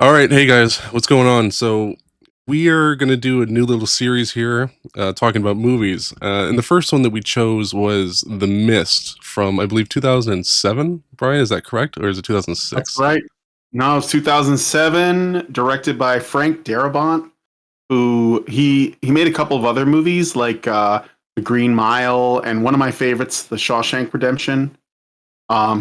All right, hey guys, what's going on? So we are going to do a new little series here, talking about movies. And the first one that we chose was The Mist from, I believe, 2007. Brian, is that correct, or is it That's 2006? right. No, it's 2007, directed by Frank Darabont, who he made a couple of other movies like The Green Mile and one of my favorites, The Shawshank Redemption.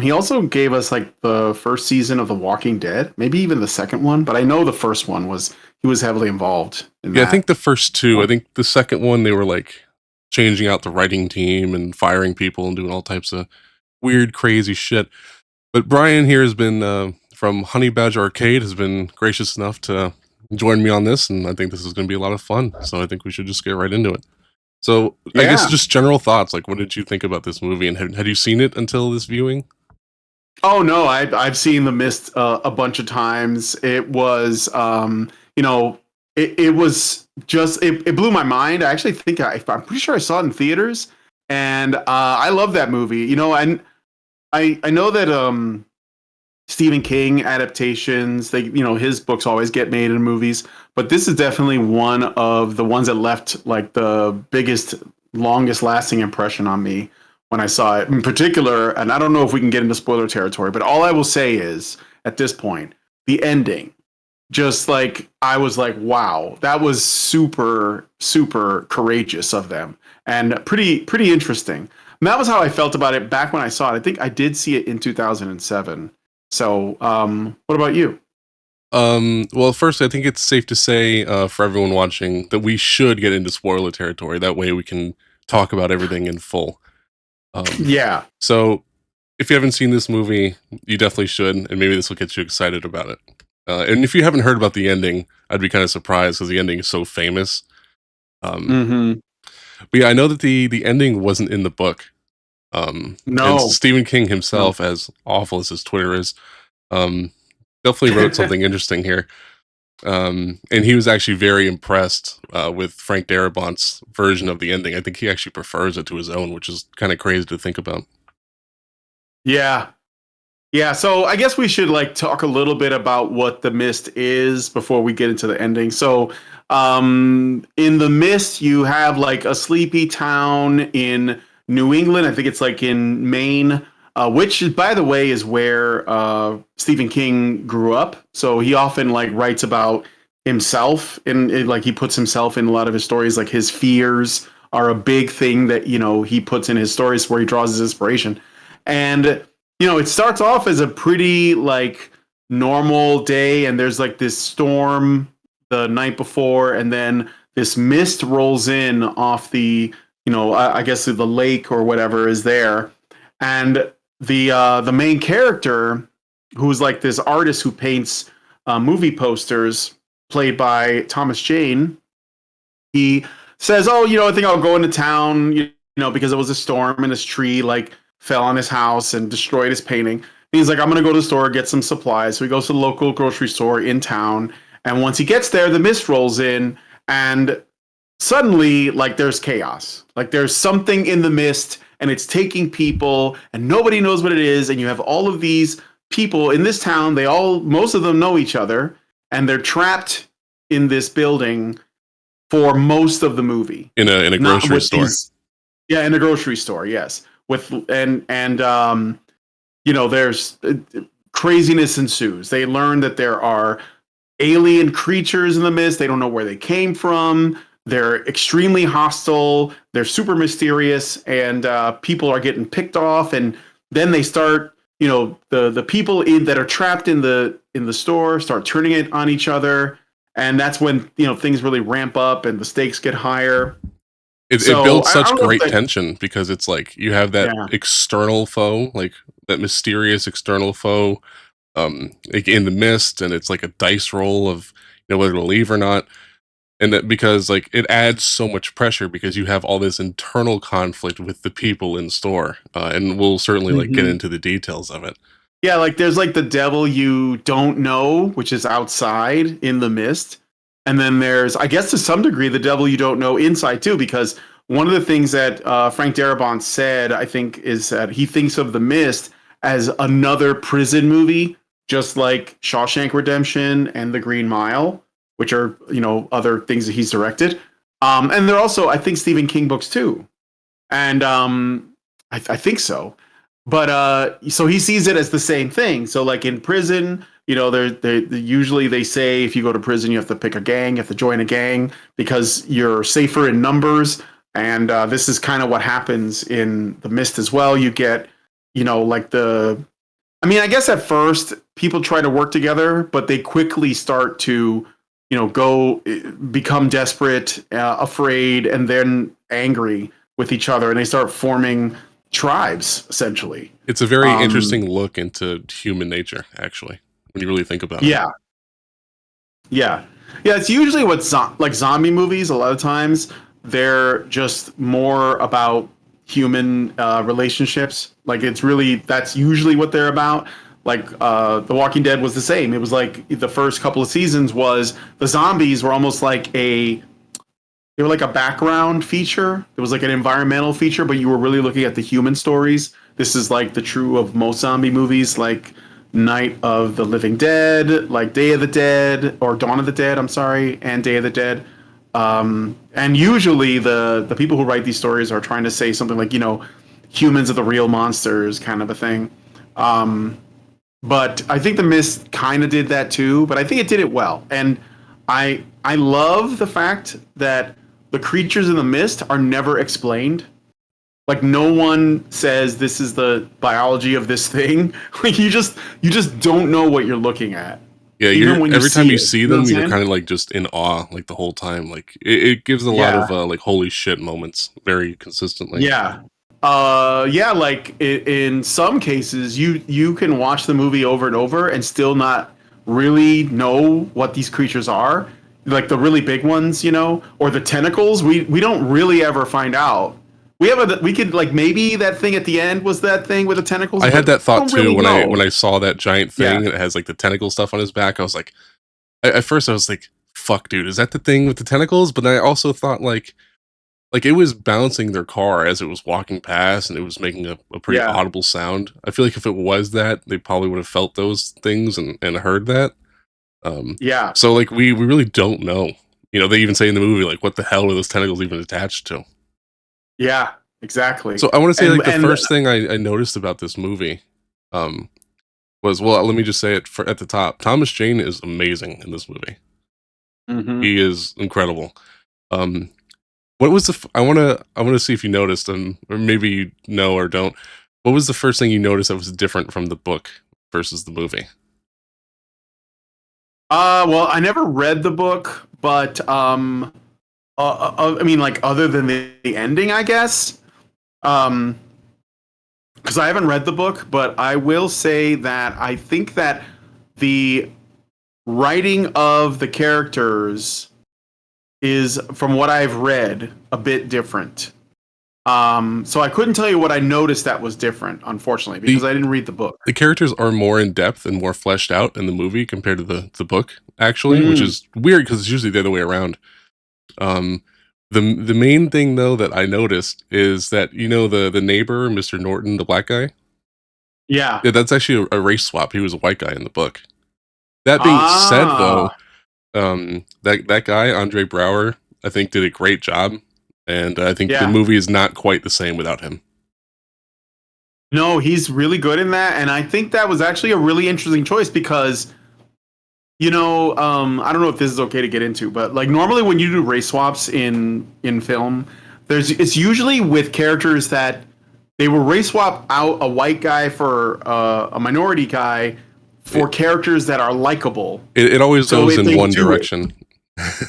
He also gave us like the first season of The Walking Dead, maybe even the second one, but I know the first one was he was heavily involved in Yeah, I think that. the first two. I think the second one they were like changing out the writing team and firing people and doing all types of weird, crazy shit. But Brian here has been from Honey Badger Arcade has been gracious enough to join me on this, and I think this is going to be a lot of fun. So I think we should just get right into it. So, I guess Yeah. just general thoughts, like, what did you think about this movie, and had you seen it until this viewing? Oh no, I've seen The Mist a bunch of times. It was, it was just it blew my mind. I actually think I'm pretty sure I saw it in theaters, and I love that movie. And I know that Stephen King adaptations, his books always get made in movies, but this is definitely one of the ones that left like the biggest, longest lasting impression on me when I saw it in particular. And I don't know if we can get into spoiler territory, but all I will say is at this point, the ending, just like I was like, wow, that was super, super courageous of them and pretty interesting. And that was how I felt about it back when I saw it. I think I did see it in 2007. So, what about you? Well, first, I think it's safe to say, for everyone watching, that we should get into spoiler territory. That way we can talk about everything in full. Um, Yeah. so if you haven't seen this movie, you definitely should, and maybe this will get you excited about it. And if you haven't heard about the ending, I'd be kind of surprised because the ending is so famous. Um, Mm-hmm. but yeah, I know that the ending wasn't in the book. And No. Stephen King No. himself, as awful as his Twitter is, um, definitely wrote something interesting here. And he was actually very impressed with Frank Darabont's version of the ending. I think he actually prefers it to his own, which is kind of crazy to think about. Yeah. Yeah. So I guess we should like talk a little bit about what the mist is before we get into the ending. So, in the mist, you have like a sleepy town in New England. I think it's like in Maine, which, by the way, is where Stephen King grew up. So he often like writes about himself and like he puts himself in a lot of his stories. Like his fears are a big thing that he puts in his stories where he draws his inspiration. And it starts off as a pretty like normal day, and there's like this storm the night before, and then this mist rolls in off I guess the lake or whatever is there, and the main character, who's like this artist who paints movie posters, played by Thomas Jane, he says, "Oh, I think I'll go into town, because it was a storm and this tree like fell on his house and destroyed his painting." And he's like, "I'm gonna go to the store get some supplies." So he goes to the local grocery store in town, and once he gets there, the mist rolls in, and suddenly, like, there's chaos. Like, there's something in the mist, and it's taking people, and nobody knows what it is. And you have all of these people in this town. Most of them know each other, and they're trapped in this building for most of the movie. In a Not grocery with store. these, yeah, in a grocery store, yes. With and there's craziness ensues. They learn that there are alien creatures in the mist. They don't know where they came from. They're extremely hostile. They're super mysterious, and people are getting picked off. And then they start, the people that are trapped in the store start turning it on each other, and that's when things really ramp up and the stakes get higher. It So builds I such don't know if great that, tension because it's like you have that yeah. external foe, like that mysterious external foe, like in the mist, and it's like a dice roll of whether to leave or not. And that because like it adds so much pressure because you have all this internal conflict with the people in store, and we'll certainly like get Mhm. into the details of it. Yeah, like there's like the devil you don't know, which is outside in the mist. And then there's, I guess to some degree, the devil you don't know inside too, because one of the things that Frank Darabont said, I think, is that he thinks of The Mist as another prison movie just like Shawshank Redemption and The Green Mile, which are, other things that he's directed. And they're also, I think, Stephen King books too. And I think so. But so he sees it as the same thing. So like in prison, they usually they say if you go to prison, you have to pick a gang, you have to join a gang because you're safer in numbers. And this is kind of what happens in The Mist as well. You get, like I mean, I guess at first people try to work together, but they quickly start to, go become desperate, afraid, and then angry with each other, and they start forming tribes essentially. It's a very Um, interesting look into human nature, actually, when you really think about it. yeah, yeah, yeah. It's usually what like zombie movies. A lot of times they're just more about human relationships. Like it's really that's usually what they're about. Like The Walking Dead was the same. It was like the first couple of seasons was the zombies were almost like they were like a background feature. It was like an environmental feature, but you were really looking at the human stories. This is like the true of most zombie movies, like Night of the Living Dead, like Day of the Dead, or Dawn of the Dead. I'm sorry, and Day of the Dead. And usually the people who write these stories are trying to say something like humans are the real monsters, kind of a thing. But I think The Mist kind of did that too, but I think it did it well. And I love the fact that the creatures in The Mist are never explained. Like no one says this is the biology of this thing. Like you just don't know what you're looking at, Yeah, even you're when you every time see you it. see You know what I'm them, you're saying? kind of like just in awe, like the whole time. Like it gives a lot Yeah, of like holy shit moments very consistently. yeah, yeah. Like in some cases, you can watch the movie over and over and still not really know what these creatures are. Like the really big ones, or the tentacles. We don't really ever find out. We could like maybe that thing at the end was that thing with the tentacles, I had but we that thought don't too really when know. I saw that giant Yeah, thing that has like the tentacle stuff on his back. I was like, at first I was like, "Fuck, dude, is that the thing with the tentacles?" But then I also thought like it was bouncing their car as it was walking past, and it was making a pretty yeah, audible sound. I feel like if it was that, they probably would have felt those things and heard that. Um, yeah, so like we really don't know. They even say in the movie like, "What the hell were those tentacles even attached to?" yeah. Exactly. So I want to say And like the and first thing I noticed about this movie, um, was well, let me just say it at the top. Thomas Jane is amazing in this movie. mhm. He is incredible. Um, what was I wanna see if you noticed, or maybe you know or don't. What was the first thing you noticed that was different from the book versus the movie? Well, I never read the book, but I mean, like other than the ending, I guess. Um, because I haven't read the book, but I will say that I think that the writing of the characters is, from what I've read, a bit different. So I couldn't tell you what I noticed that was different, unfortunately, because The I didn't read the book. the characters are more in depth and more fleshed out in the movie compared to the book, actually, which Mm, is weird because it's usually the other way around. Um, the main thing though that I noticed is that the neighbor, Mr. Norton, the black guy. yeah. Yeah, that's actually a race swap. He was a white guy in the book. That being said, Ah, though, that guy Andre Brower, I think did a great job, and I think the yeah. movie is not quite the same without him. No, he's really good in that, and I think that was actually a really interesting choice because I don't know if this is okay to get into, but like normally when you do race swaps in film, it's usually with characters that they will race swap out a white guy for a minority guy for It, characters that are likable. it always So goes if in they one do it, direction.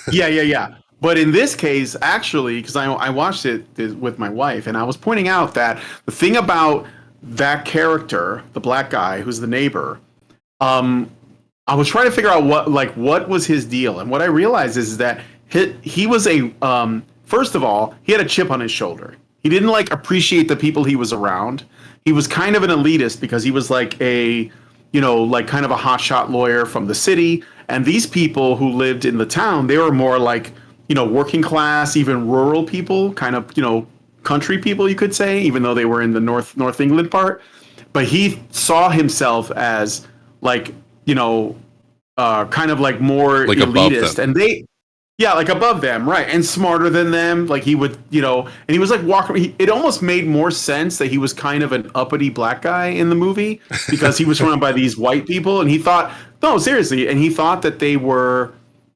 yeah, yeah, yeah. But in this case, actually, because I watched it with my wife, and I was pointing out that the thing about that character, the black guy who's the neighbor, um, I was trying to figure out what was his deal, and what I realized is that he was a first of all, he had a chip on his shoulder. He didn't like appreciate the people he was around. He was kind of an elitist because he was like like kind of a hotshot lawyer from the city, and these people who lived in the town, they were more like working class, even rural people, kind of country people, you could say, even though they were in the North England part. But he saw himself as like you know, kind of like more Like above elitist, them. and they, yeah, like above them, right, and smarter than them. Like he would, and he was like walking. It almost made more sense that he was kind of an uppity black guy in the movie because he was surrounded by these white people, and he thought, no, seriously, and he thought that they were,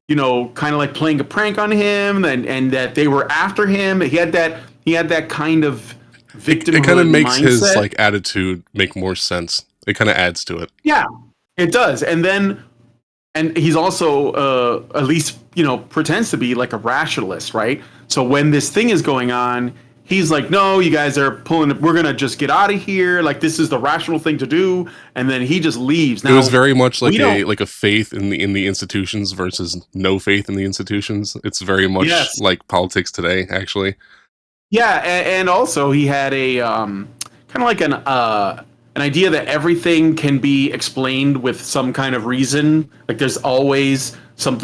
kind of like playing a prank on him, and that they were after him. He had that kind of It kind of victimhood makes his mindset. like attitude make more sense. It kind of adds to it. Yeah, it does. And he's also at least pretends to be like a rationalist, right? So when this thing is going on, he's like, no, you guys are pulling, we're gonna just get out of here, like this is the rational thing to do. And then he just leaves. It was Now very much we don't. like a faith in the institutions versus no faith in the institutions. It's very much Yes. like politics today, actually. Yeah, and also he had a kind of like an idea that everything can be explained with some kind of reason. Like there's always some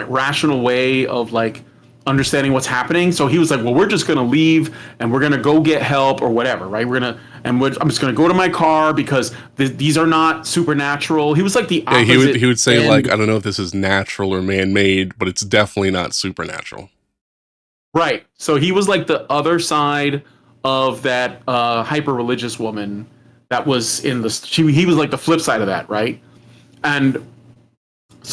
rational way of like understanding what's happening. So he was like, "Well, we're just gonna leave and we're gonna go get help or whatever, right? I'm just gonna go to my car because these are not supernatural." He was like the Yeah, he opposite would say like, end. I don't know if this is natural or man made, but it's definitely not supernatural. Right. So he was like the other side of that hyper religious woman that was in the. He was like the flip side of that, right? And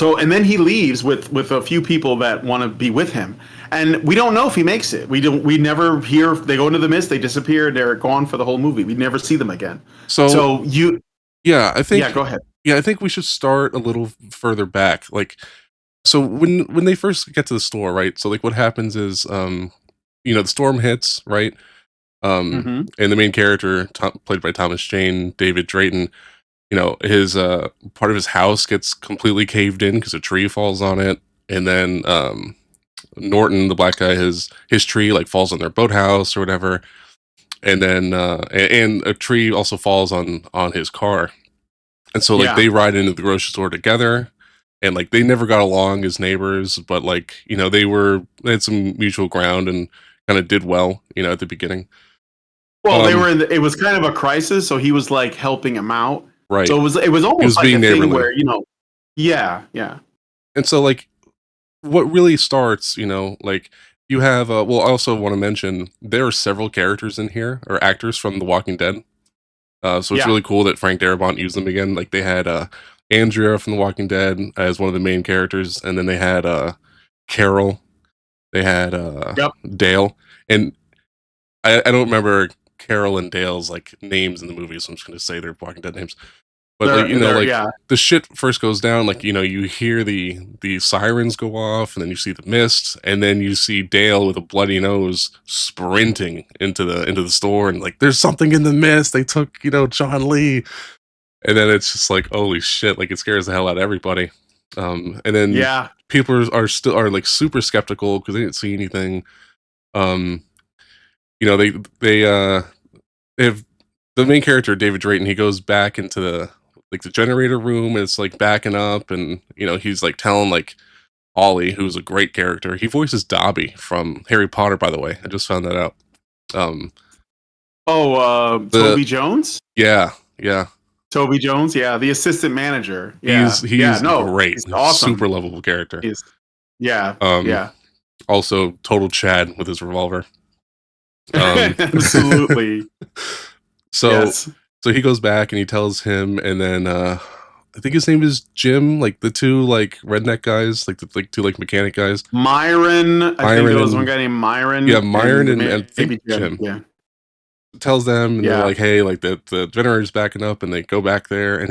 and then he leaves with a few people that want to be with him, and we don't know if he makes it. We never hear. They go into the mist, they disappear, they're gone for the whole movie. We never see them again. So So you, yeah, yeah, go ahead. I think we should start a little further back. Like, so when they first get to the store, right? So like what happens is the storm hits, right? Mm-hmm. And the main character, played by Thomas Jane, David Drayton, his part of his house gets completely caved in because a tree falls on it, and then Norton, the black guy, his tree like falls on their boathouse or whatever, and then and a tree also falls on his car, and so like Yeah. they ride into the grocery store together. And like they never got along as neighbors, but like they had some mutual ground and kind of did well, at the beginning. Well, they Um, were in. It was kind of a crisis, so he was like helping him out. So right. it was He almost was like a being thing neighborly, where yeah, yeah, and so like what really starts, like you have well, I also want to mention there are several characters in here or actors from The Walking Dead. So it's yeah. really cool that Frank Darabont used them again. Like they had Andrea from The Walking Dead as one of the main characters, and then they had Carol, they had Yep. Dale, and I don't remember Carol and Dale's like names in the movie, so I'm just gonna say their Walking Dead names. But like They're like yeah. the shit first goes down, like you hear the sirens go off, and then you see the mist, and then you see Dale with a bloody nose sprinting into the store, and like there's something in the mist. They took John Lee, and then it's just like holy shit, like it scares the hell out of everybody. And then Yeah. people are like super skeptical because they didn't see anything. Um, you know they they uh they have the main character David Drayton. He goes back into the generator room, and it's like backing up, and he's like telling like Ollie, who's a great character. He voices Dobby from Harry Potter, by the way. I just found that out. Um, Oh, the Toby Jones. Yeah, yeah, Toby Jones. Yeah, the assistant manager. he's Yeah. Yeah. he's No, great. he's He's awesome. super lovable character. He's yeah. Um, Yeah. Also total Chad with his revolver. Um, Absolutely. so Yes. so he goes back and he tells him, and then I think his name is Jim, like the two like redneck guys, like the like two like mechanic guys, Myron. I think Myron there was one and guy named yeah, Myron, Myron and and I think maybe Jim. Jim. Yeah. Tells them, and they're Yeah. like, "Hey, like the generator's backing up," and they go back there, and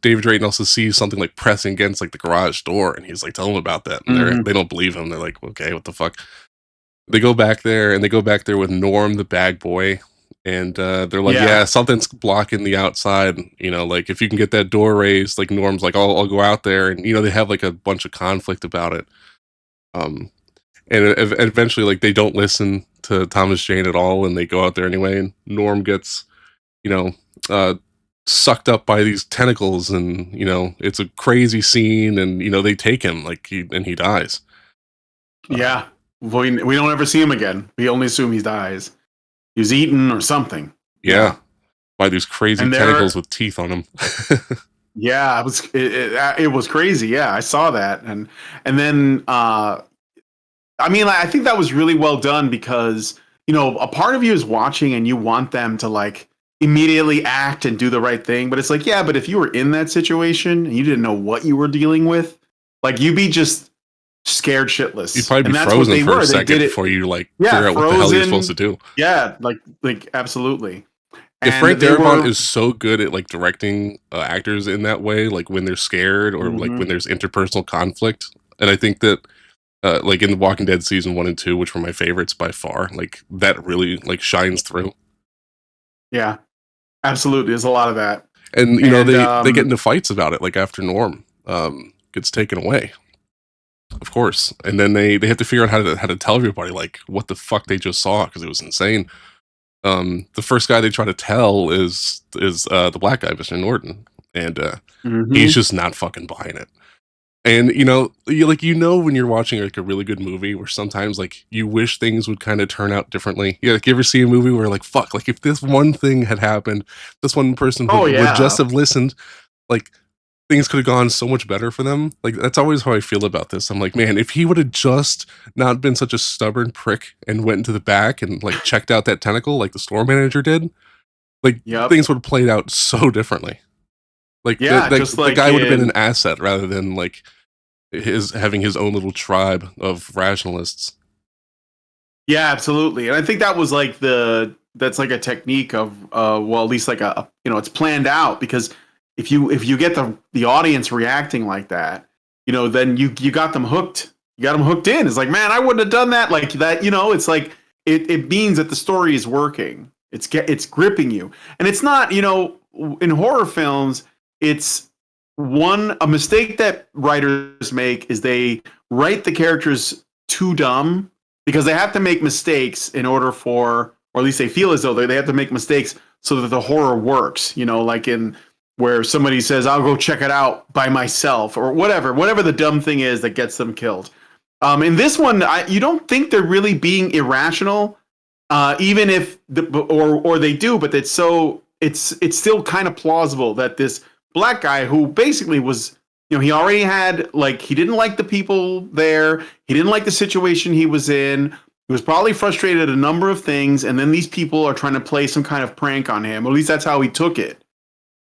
David Drayton also sees something like pressing against like the garage door, and he's like, "Tell them about that," and Hmm. they don't believe him. They're like, "Okay, what the fuck?" They go back there, and they go back there with Norm, the bag boy, and they're like, Yeah. "Yeah, something's blocking the outside. Like if you can get that door raised." Like Norm's like, "I'll go out there," and they have like a bunch of conflict about it. Um, and eventually like they don't listen to Thomas Jane at all, and they go out there anyway, and Norm gets you know uh sucked up by these tentacles, and it's a crazy scene, and they take him like he dies. uh, Yeah. We don't ever see him again. We only assume he dies. He was eaten or something. yeah, Yeah. by these crazy And there, tentacles with teeth on them. Yeah, it was crazy. Yeah, I saw that, and then I mean, I think that was really well done because a part of you is watching and you want them to like immediately act and do the right thing, but it's like, yeah, but if you were in that situation and you didn't know what you were dealing with, like you'd be just scared You'd shitless, probably be and that's what frozen they for a were. They second did it. before you like Yeah, figure out what the hell you're supposed to frozen. do. Yeah, like absolutely, Yeah, and Frank they Darabont were. is so good at like directing actors in that way, like when they're scared or like Mhm. when there's interpersonal conflict. And I think that like in The Walking Dead season 1 and 2, which were my favorites by far, like that really like shines through. Yeah, absolutely. There's a lot of that, And and they get into fights about it, like after Norm gets taken away, of course, and then they have to figure out how to tell everybody like what the fuck they just saw because it was insane. The first guy they try to tell is the black guy, Mr. Norton, and he's mhm. just not fucking buying it. And when you're watching like a really good movie where sometimes like you wish things would kind of turn out differently. Yeah, like you ever see a movie where like fuck, like if this one thing had happened, this one person Oh would just yeah. have listened, like things could have gone so much better for them. Like that's always how I feel about this. I'm like, man, if he would have just not been such a stubborn prick and went into the back and like checked out that tentacle like the store manager did, like Yep. things would have played out so differently. Like Yeah, just the like guy would have been an in. asset rather than like his having his own little tribe of rationalists. Yeah, absolutely. And I think that was like that's like a technique of well, at least like it's planned out because if you get the audience reacting like that, then you got them hooked. You got them hooked in. It's like, man, I wouldn't have done that like that, it's like it means that the story is working. It's gripping you. And it's not, in horror films, it's a mistake that writers make is they write the characters too dumb because they have to make mistakes in order for, or at least they feel as though they have to make mistakes so that the horror works. Like in where somebody says, "I'll go check it out by myself," or whatever the dumb thing is that gets them killed. In this one, you don't think they're really being irrational, even if or they do, but it's still kind of plausible that this black guy who basically was, he already had like he didn't like the people there, he didn't like the situation he was in. He was probably frustrated at a number of things, and then these people are trying to play some kind of prank on him. At least that's how he took it,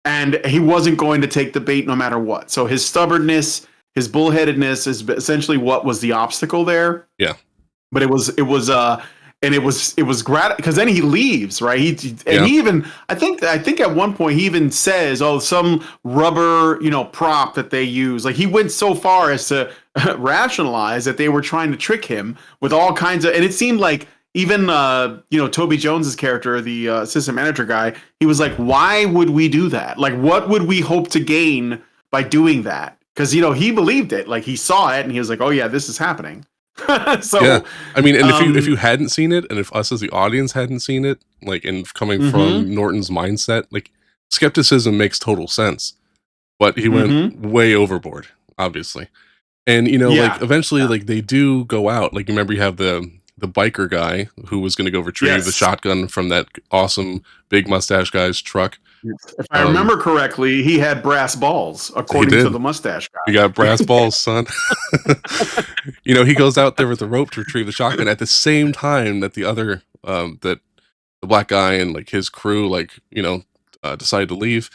and he wasn't going to take the bait no matter what. So his stubbornness, his bullheadedness, is essentially what was the obstacle there. Yeah, But it was grat because then he leaves, right? And yeah, he even I think at one point he even says, "Oh, some rubber prop that they use." Like he went so far as to rationalize that they were trying to trick him with all kinds of, and it seemed like even Toby Jones's character, the assistant manager guy, he was like, "Why would we do that? Like, what would we hope to gain by doing that?" Because he believed it, like he saw it, and he was like, "Oh yeah, this is happening." yeah. So, I mean, and if you um, hadn't seen it, and if us as the audience hadn't seen it, like, and coming mm-hmm, from Norton's mindset, like, skepticism makes total sense. But he went mm-hmm, way overboard, obviously. And like yeah, eventually, yeah, like they do go out. Like, remember, you have the biker guy who was going to go retrieve the yes. shotgun from that awesome big mustache guy's truck. If I Um, remember correctly, he had brass balls, he according to did. the mustache You got brass guy. balls, son. He goes out there with the rope to retrieve the shotgun at the same time that that the black guy and like his crew decide to leave,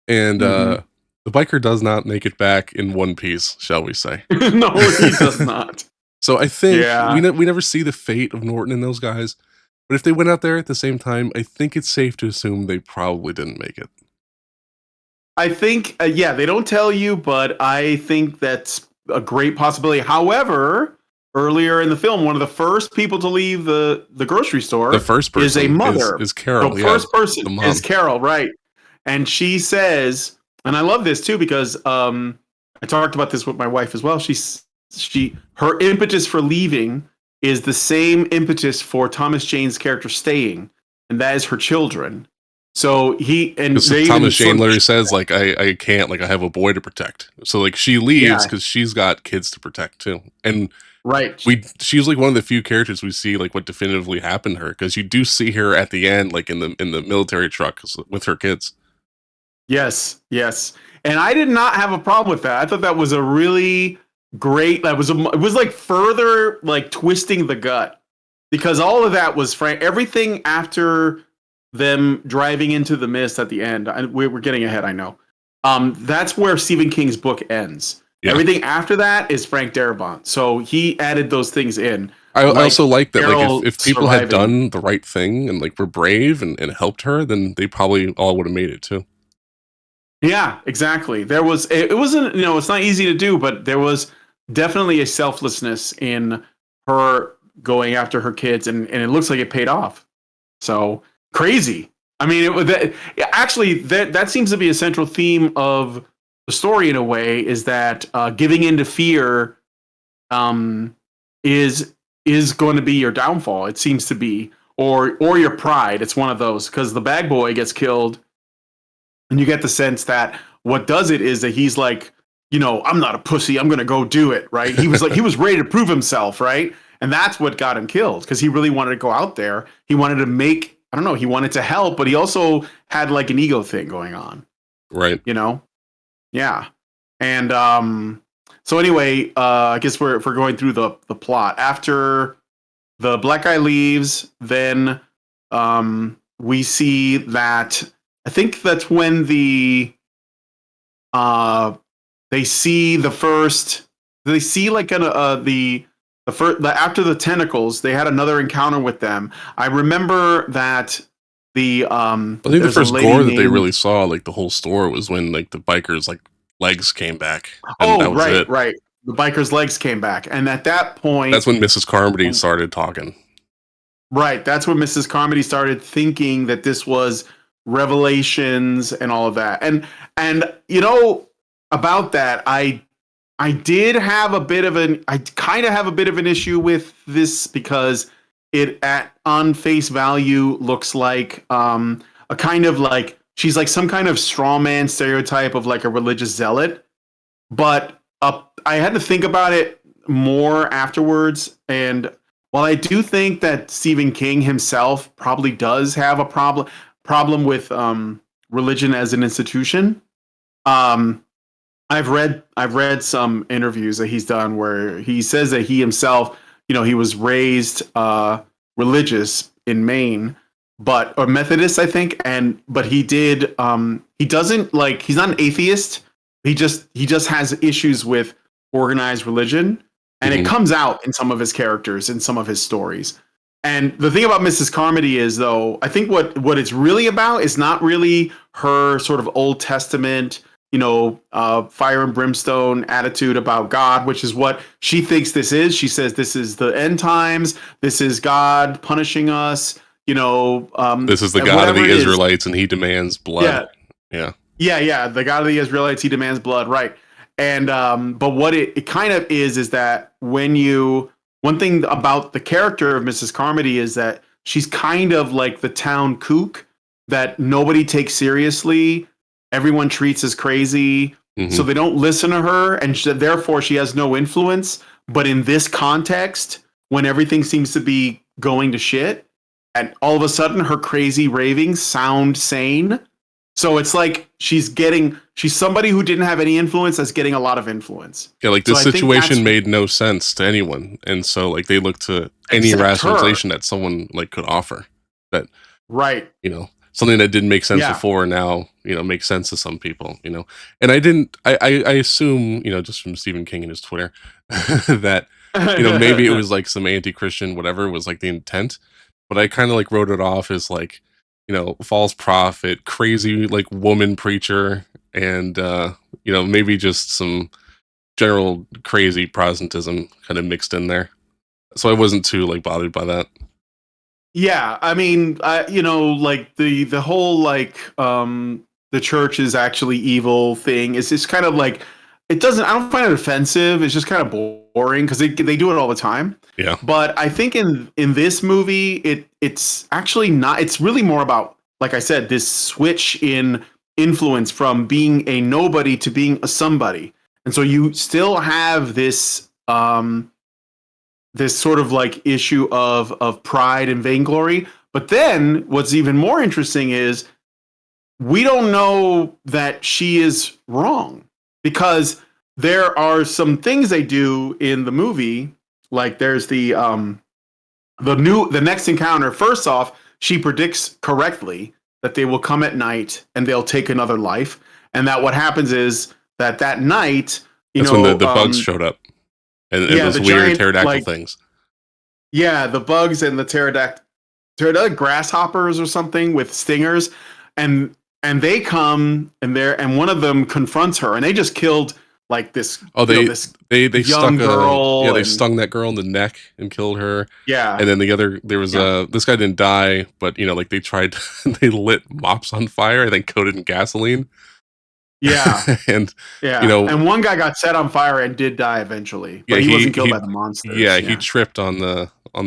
and Hmm. the biker does not make it back in one piece, shall we say? No, he does not. So I think Yeah, we never see the fate of Norton and those guys, but if they went out there at the same time, I think it's safe to assume they probably didn't make it. I think yeah, they don't tell you, but I think that's a great possibility. However, earlier in the film, one of the first people to leave the grocery The store first is a person is mother. is The Carol, yeah, first person the is mom. Carol, right? And she says, and I love this too because I talked about this with my wife as well. Her impetus for leaving is the same impetus for Thomas Jane's character staying, and that is her children. So Because they even Thomas sort Jane of, literally says, like, I can't, like, I have a boy to protect. So, like, she leaves yeah, because she's got kids to protect too. And right. she's like one of the few characters we see like what definitively happened to her because you do see her at the end, like in the military truck with her kids. Yes, yes. And I did not have a problem with that. I thought that was a really great. It was like further like twisting the gut because all of that was frank. Everything after them driving into the mist at the end. We're getting ahead, I know. That's where Stephen King's book ends. Yeah. Everything after that is Frank Darabont. So he added those things in, I also like like that, like, Carol if people had surviving. done the right thing and, like, were brave and helped her, then they probably all would've made it too. Yeah, exactly. It wasn't, it's not easy to do, but there was definitely a selflessness in her going after her kids, and it looks like it paid off. So crazy. I mean, actually that seems to be a central theme of the story in a way, is that giving into fear um, is is going to be your downfall. It seems to be, or your pride. It's one of those, because the bag boy gets killed and you get the sense that what does it is that he's like, I'm not a pussy. I'm going to go do it. Right. He was ready to prove himself. Right. And that's what got him killed, because he really wanted to go out there. He wanted to make, I don't know, he wanted to help, but he also had like an ego thing going on, Right. you know? Yeah. And so anyway, I guess we're, if we're going through the plot, after the black guy leaves, then we see that, I think that's when uh they see the first, they see like the first, after the tentacles, they had another encounter with them. I remember that I think the there's a first lady gore that they named, really saw, like, the whole store was when, like, the bikers, like, legs came back, and that oh, was right, it. right, the biker's legs came back, and at that That's point, when Mrs. Carmody started talking. right, that's when Mrs. Carmody started thinking that this was revelations and all of that. And about that, I did have a bit of an, I kind of have a bit of an issue with this, because it, at on face value, looks like a kind of like, she's like some kind of straw man stereotype of like a religious zealot. But I had to think about it more afterwards, and while I do think that Stephen King himself probably does have a problem with religion as an institution, um, I've read some interviews that he's done where he says that he himself, he was raised religious in Maine, or Methodist, I think, but he doesn't, like, he's not an atheist. He just has issues with organized religion, and it Mhm. comes out in some of his characters, in some of his stories. And the thing about Mrs. Carmody is, though, I think what it's really about is not really her sort of Old Testament, fire and brimstone attitude about God, which is what she thinks this is. She says this is the end times. This is God punishing us. This is the god of Whatever the it is. Israelites, and he demands blood. Yeah, Yeah. yeah, yeah. The God of the Israelites, he demands blood, right? And but what it kind of is that one thing about the character of Mrs. Carmody is that she's kind of like the town kook that nobody takes seriously. Everyone treats as crazy, so Mhm. they don't listen to her, and therefore she has no influence. But in this context, when everything seems to be going to shit, and all of a sudden her crazy ravings sound sane, so it's like she's somebody who didn't have any influence that's getting a lot of influence. Yeah, like, So this I think that's situation made no sense to anyone, and so, like, they looked to any except her. rationalization that someone, like, could offer that, Right. something that didn't make sense Yeah. before now, makes sense to some people, and I didn't I assume, just from Stephen King and his Twitter, that, maybe it was, like, some anti-Christian whatever was, like, the intent, but I kinda, like, wrote it off as, like, false prophet, crazy, like, woman preacher, and, maybe just some general crazy Protestantism kinda mixed in there. So I wasn't too, like, bothered by that. Yeah, I mean, like the whole like the church is actually evil thing is just kind of like, it doesn't. I don't find it offensive. It's just kind of boring because they do it all the time. Yeah. But I think in this movie, it's actually not. It's really more about, like I said, this switch in influence from being a nobody to being a somebody, and so you still have this sort of like issue of pride and vainglory. But then what's even more interesting is we don't know that she is wrong because there are some things they do in the movie. Like there's the next encounter. First off, she predicts correctly that they will come at night and they'll take another life, and that what happens is that night, That's when the bugs showed up and yeah, those the weird giant pterodactyl like things. yeah, the bugs and the pterodactyl grasshoppers or something with stingers, and they come and one of them confronts her, and they just killed like this, Oh, this they stuck young a yeah, girl, they and stung that girl in the neck and killed her. yeah, And then there was yeah, this guy didn't die, but like they tried they lit mops on fire and then coated in gasoline. yeah, And you yeah, know, and one guy got set on fire and did die eventually, yeah, but he wasn't killed by the monsters. he Yeah, tripped on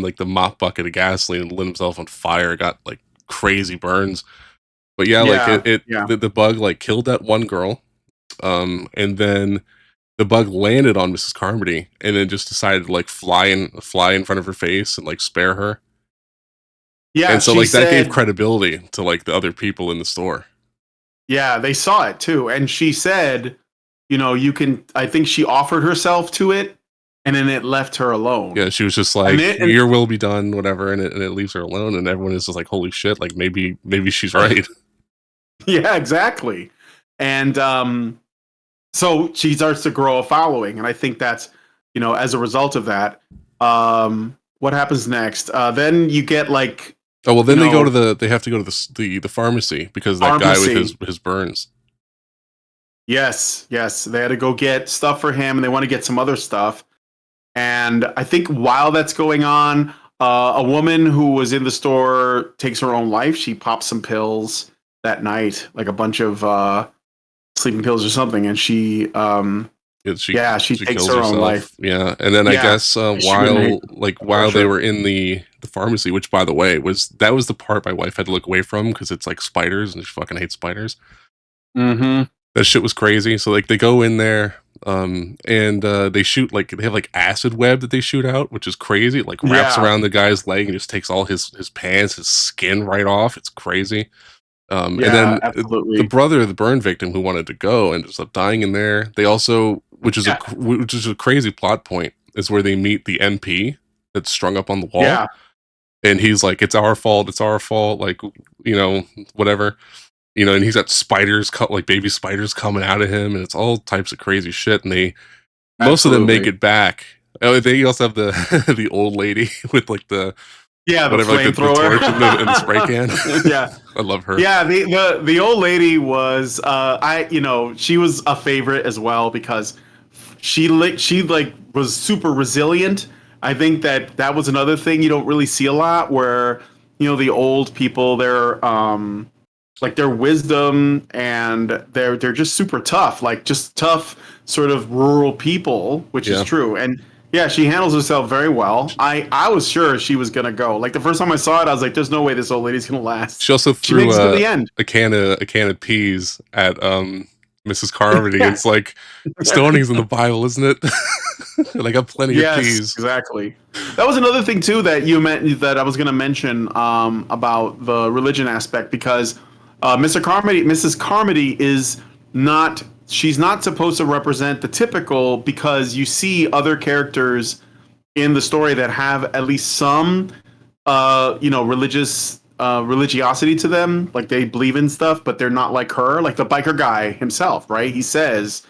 like the mop bucket of gasoline and lit himself on fire, got like crazy burns. But yeah, like yeah, yeah, the bug like killed that one girl. And then the bug landed on Mrs. Carmody and then just decided to like fly in front of her face and like spare her. yeah. And so She like that gave said, credibility to like the other people in the store. yeah, they saw it too, and she said, you can. I think she offered herself to it, and then it left her alone. Yeah, she was just And like, then, "Your will be done," whatever, and it leaves her alone, and everyone is just like, "Holy shit!" Like maybe she's right. yeah, exactly. And so she starts to grow a following, and I think that's as a result of that. What happens next? Then you get like Oh well, you then know they have to go to the pharmacy because that guy with pharmacy. his burns. Yes, yes, they had to go get stuff for him, and they want to get some other stuff. And I think while that's going on, a woman who was in the store takes her own life. She pops some pills that night, like a bunch of sleeping pills or something, and she takes Kills her own life. herself. Yeah, and then I Yeah, guess she didn't while crush they her. were in the pharmacy, which by the way was the part my wife had to look away from because it's like spiders and she fucking hates spiders. Mm-hmm. That shit was crazy. So like they go in there, and they shoot like they have like acid web that they shoot out, which is crazy. It like wraps Yeah, around the guy's leg and just takes all his pants, his skin right off. It's crazy. And yeah, then the absolutely. brother of the burn victim who wanted to go and just up dying in there. They also, Yeah, which is a crazy plot point, is where they meet the MP that's strung up on the wall, yeah, and he's like, it's our fault," like whatever. And he's got spiders, like baby spiders, coming out of him, and it's all types of crazy shit. And most of them make absolutely. it back. Oh, they also have the the old lady with like the Yeah, the whatever, like the flamethrower. torch and the spray can. Yeah, I love her. yeah. The old lady was she was a favorite as well because she was super resilient. I think that was another thing you don't really see a lot where the old people, their wisdom, and they're just super tough, like just tough sort of rural people, which is Yeah. true. And yeah, she handles herself very well. I was sure she was gonna go. Like the first time I saw it, I was like, "There's no way this old lady's gonna last." She also She threw makes it to the end. a can of peas at Mrs. Carmody. Yeah. It's like stoning's in the Bible, isn't it? And I got plenty of Yes, peas. exactly. That was another thing too that you meant that I was going to mention about the religion aspect because Mrs. Carmody is not. She's not supposed to represent the typical because you see other characters in the story that have at least some religiosity to them, like they believe in stuff, but they're not like her, like the biker guy himself, right? He says,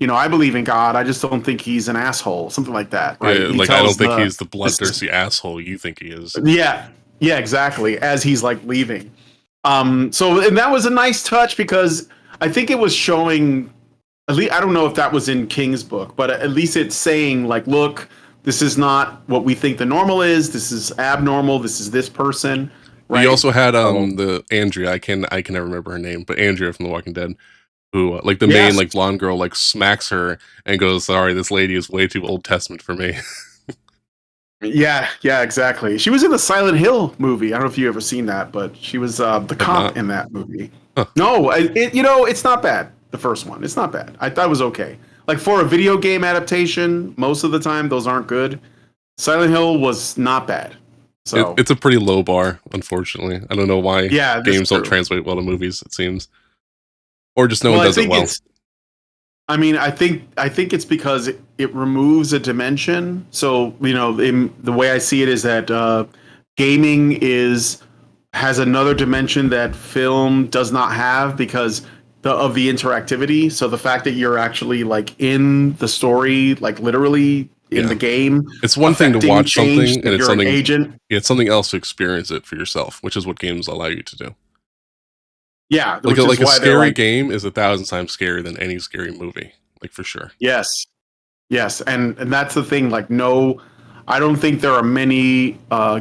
I believe in God, I just don't think he's an asshole, something like that, right? Yeah, He like I don't tells think the he's the this is bloodthirsty asshole you think he is. yeah, yeah, exactly, as he's like leaving. So and that was a nice touch because I think it was showing, at least I don't know if that was in King's book, but at least it's saying like, look, this is not what we think the normal is. This is abnormal. This is this person, You right? also had So the Andrea. I can never remember her name, but Andrea from The Walking Dead, who like the main yes, like blonde girl like smacks her and goes, "Sorry, this lady is way too Old Testament for me." yeah, yeah, exactly. She was in the Silent Hill movie. I don't know if you ever seen that, but she was the Have cop not. in that movie. Huh. No, it's not bad. The first one, it's not bad. I thought it was okay. Like for a video game adaptation, most of the time those aren't good. Silent Hill was not bad. So It's a pretty low bar, unfortunately. I don't know why yeah, that's games don't true. translate well to movies. It seems. or just no Well, one I does it think well. it's. I think it's because it removes a dimension. So the way I see it is that gaming is has another dimension that film does not have because of the interactivity. So the fact that you're actually like in the story, like literally in the Yeah, game, it's one thing to affecting watch change, something, and like it's you're an something. agent. Yeah, it's something else to experience it for yourself, which is what games allow you to do. Yeah, Like which is a why they're scary like, game is 1,000 times scarier than any scary movie, like for sure. yes, yes, and that's the thing. Like, no, I don't think there are many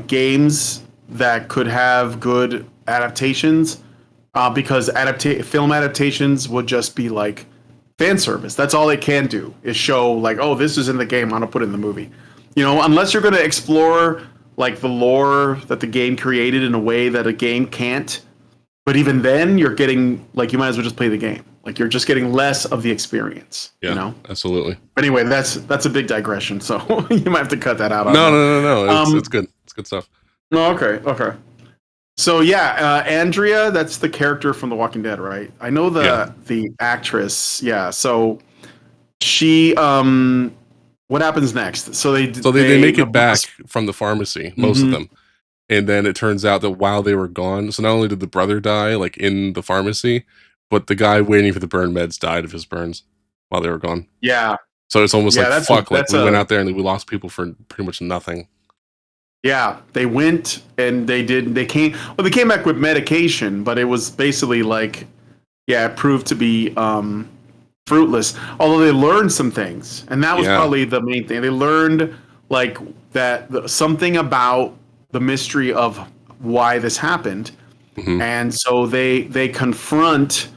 games that could have good adaptations because film adaptations would just be like fan service. That's all they can do is show like, oh, this is in the game. I'm gonna put it in the movie. Unless you're gonna explore like the lore that the game created in a way that a game can't. But even then, you're getting like you might as well just play the game. Like you're just getting less of the experience. Yeah, absolutely. Anyway, that's a big digression, so you might have to cut that out. I don't No, know. no, no, no. It's Um, good. It's good stuff. no, okay, okay. So yeah, Andrea, that's the character from The Walking Dead, right? I know Yeah. the actress. Yeah, so she what happens next? So So they make the it back from the pharmacy, most of mm-hmm. them. And then it turns out that while they were gone, so not only did the brother die, like in the pharmacy, but the guy waiting for the burn meds died of his burns while they were gone. Yeah, So it's almost yeah, like that's a fuck, like that's we went a out there and we lost people for pretty much nothing. yeah, they went and they came back with medication, but it was basically like yeah, it proved to be fruitless. Although they learned some things, and that was Yeah. probably the main thing. They learned like something about the mystery of why this happened, Hmm. and so they confront.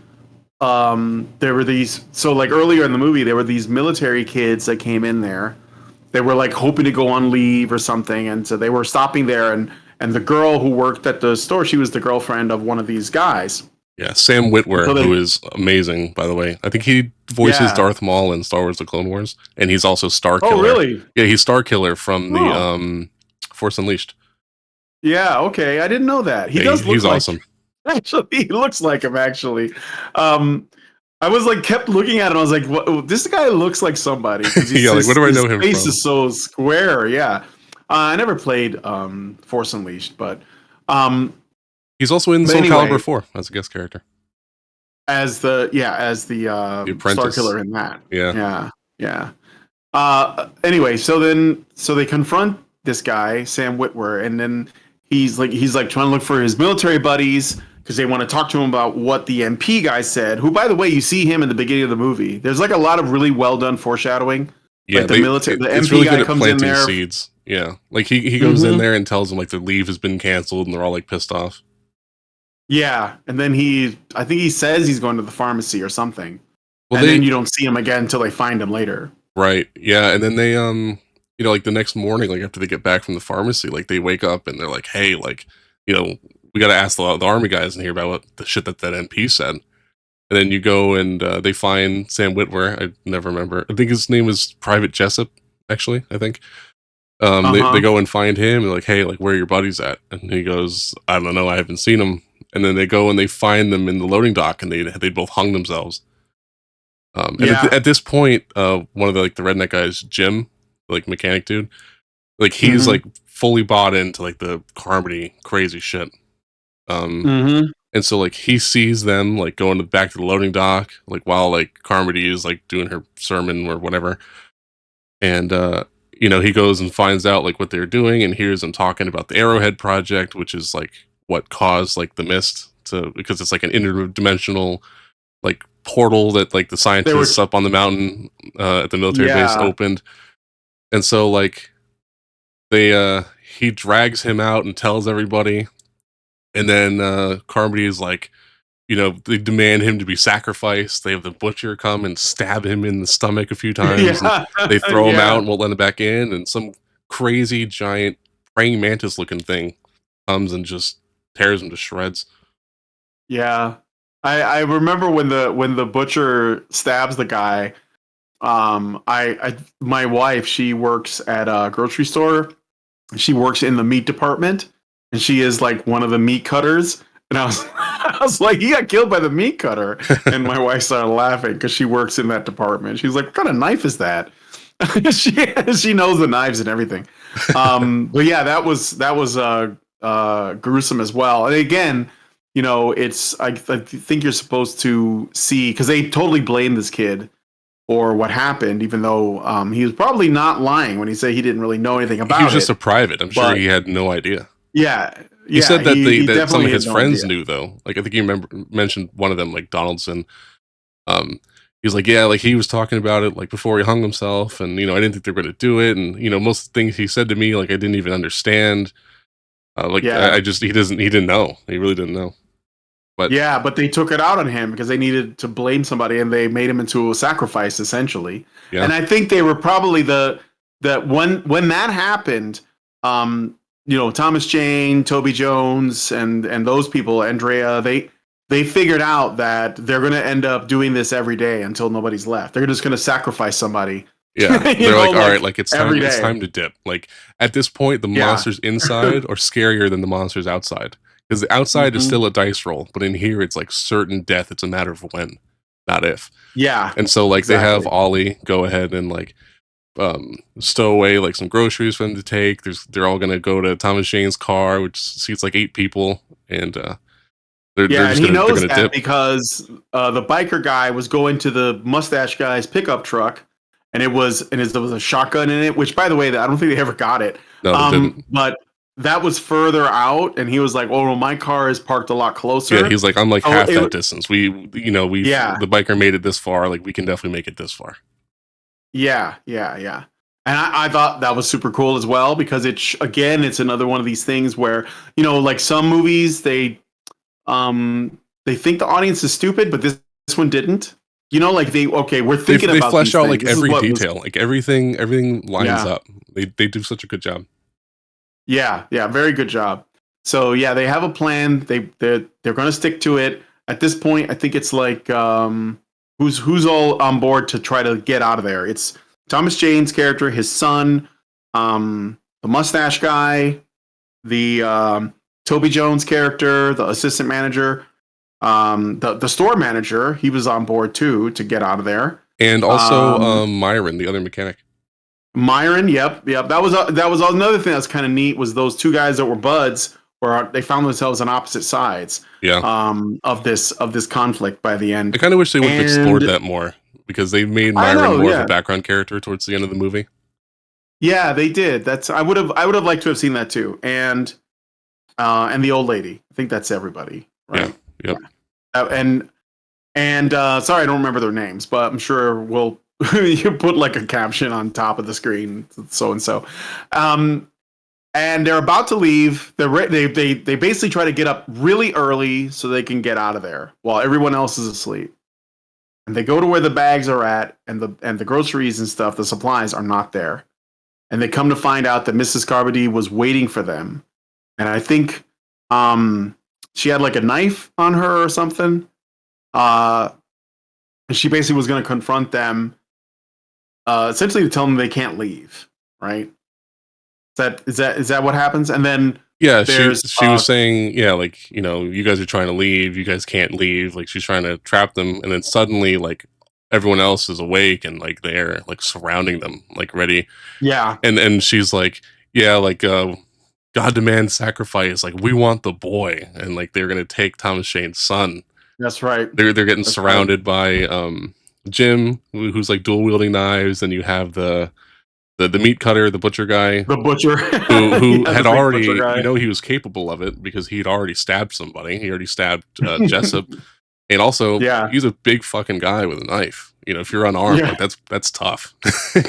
There were these so like earlier in the movie, there were these military kids that came in there. They were like hoping to go on leave or something, and so they were stopping there. And the girl who worked at the store, she was the girlfriend of one of these guys. Yeah. Sam So Witwer, they who is amazing, by the way. I think he voices yeah. Darth Maul in Star Wars The Clone Wars, and he's also Star Oh Killer. really? Yeah, he's Star Killer from the Oh. Force Unleashed. Yeah, okay. I didn't know that. He Yeah, does look he's like awesome. actually he looks like him actually. Um I was like kept looking at him. I was like, what, this guy looks like somebody because Yeah, like where do I his know him face from? is so square. Yeah. I never played Force Unleashed, um He's also in but Soul Calibur anyway, 4 as a guest character. as the The Star Apprentice. Killer in that. Yeah. Yeah. Yeah. Anyway, so they confront this guy, Sam Witwer, and then he's like trying to look for his military buddies because they want to talk to him about what the MP guy said. Who, by the way, you see him in the beginning of the movie. There's like a lot of really well done foreshadowing. Yeah, Like the it's MP really good guy at comes in planting there. seeds. Yeah. Like he goes in Hmm. there and tells them like their leave has been canceled and they're all like pissed off. Yeah, and then I think he says he's going to the pharmacy or something, Well and then they you don't see him again until they find him later. right. Yeah, and then they like the next morning like after they get back from the pharmacy, like they wake up and they're like, "Hey, like, you know, we got to ask the army guys in here about what the shit that MP said." And then you go and they find Sam Witwer. I never remember. I think his name was Private Jessup, actually, I think. Uh They huh. go and find him and like, hey, like where are your buddies at? And he goes, I don't know, I haven't seen them. And then they go and they find them in the loading dock, and they both hung themselves. And Yeah. at this point, one of the like the redneck guys, Jim, like mechanic dude, like he's Hmm. like fully bought into like the Carmody crazy shit. Um, Hmm. and so like he sees them like going back to the loading dock, like while like Carmody is like doing her sermon or whatever, and he goes and finds out like what they're doing and hears them talking about the Arrowhead project, which is like what caused like the mist to, because it's like an interdimensional like portal that like the They were scientists up on the mountain at the military base yeah. opened. And so like they he drags him out and tells everybody, and then Carmody is like, they demand him to be sacrificed. They have the butcher come and stab him in the stomach a few times, and Yeah. they throw him out Yeah. and won't let him back in. And some crazy giant praying mantis looking thing comes and just tears him to shreds. Yeah. I remember when the butcher stabs the guy. I my wife, she works at a grocery store. She works in the meat department, and she is like one of the meat cutters. And I was was like, he got killed by the meat cutter. And my wife started laughing because she works in that department. She's like, what kind of knife is that? She knows the knives and everything. But yeah, that was gruesome as well. And again, it's I think you're supposed to see because they totally blame this kid for what happened, even though he was probably not lying when he said he didn't really know anything He was about just it. a private. I'm sure But he had no idea. yeah, He yeah, said that he that some of definitely had his no friends idea. knew though. Like I think you mentioned one of them, like Donaldson. Um, he was like, yeah, like he was talking about it like before he hung himself, and I didn't think they were gonna do it, and most things he said to me like I didn't even understand. Like I Yeah, just he didn't know. He really didn't know. But yeah, but they took it out on him because they needed to blame somebody, and they made him into a sacrifice essentially. yeah, And I think they were probably the when that happened. Thomas Jane, Toby Jones, and those people, Andrea, they figured out that they're going to end up doing this every day until nobody's left. They're just going to sacrifice somebody, yeah. They're like, all right, like like every it's day. time to dip. Like at this point, the Yeah. monsters inside are scarier than the monsters outside because the outside is Hmm. still a dice roll, but in here it's like certain death. It's a matter of when, not if. Yeah, And so like they have exactly. Ollie go ahead and like stow away like some groceries for them to take. They're all gonna go to Thomas Jane's car, which seats like 8 people, and they're Yeah, and just he they're knows gonna that dip. because the biker guy was going to the mustache guy's pickup truck, and there was a shotgun in it. Which, by the way, I don't think they ever got it. No, they didn't. But that was further out, and he was like, "Oh, well, my car is parked a lot Yeah, closer." he's like, I'm like So half that distance. We've yeah, the biker made it this far. Like we can definitely make it this far. yeah. And I thought that was super cool as well because again, it's another one of these things where like some movies they think the audience is stupid, but this one didn't. Like we're thinking They about flesh these out things. like This is every what was detail, like everything lines yeah, up. They do such a good job. yeah, very good job. So yeah, they have a plan. They're going to stick to it. At this point, I think it's like who's all on board to try to get out of there. It's Thomas Jane's character, his son, the mustache guy, the Toby Jones character, the assistant manager, the store manager. He was on board too to get out of there. And also Um, Myron, the other mechanic. Myron, yep. That was another thing that's kind of neat was those two guys that were buds, where they found themselves on opposite sides Yeah. of this conflict by the I end. kind of wish they would have explored And that more because they made I Myron know, more of a yeah, background character towards the end of the movie. yeah, they did. I would have liked to have seen that too. And the old lady. I think that's everybody, Yeah. right? Yeah. Yep. And sorry, I don't remember their names, but I'm sure we'll you put like a caption on top of the screen, so and so. And they're about to leave. They basically try to get up really early so they can get out of there while everyone else is asleep. And they go to where the bags are at, and the groceries and stuff, the supplies are not there. And they come to find out that Mrs. Carmody was waiting for them. And I think she had like a knife on her or something. Uh, and she basically was going to confront them, essentially to tell them they can't leave. Right? Is that what happens? And then Yeah, there's she was saying, yeah, like, you guys are trying to leave, you guys can't leave, like she's trying to trap them, and then suddenly like everyone else is awake and like they're like surrounding them, like ready. yeah, And she's like, yeah, like God demands sacrifice, like we want the boy, and like they're gonna take Thomas Shane's son. that's right. They're getting That's right. surrounded by Jim, who's like dual wielding knives, and you have the meat cutter, the butcher guy, The butcher, who yeah, the had fake butcher already, guy. he was capable of it because he'd already stabbed somebody. He already stabbed Jessup, and also Yeah, he's a big fucking guy with a knife. If you're unarmed, like yeah, that's tough.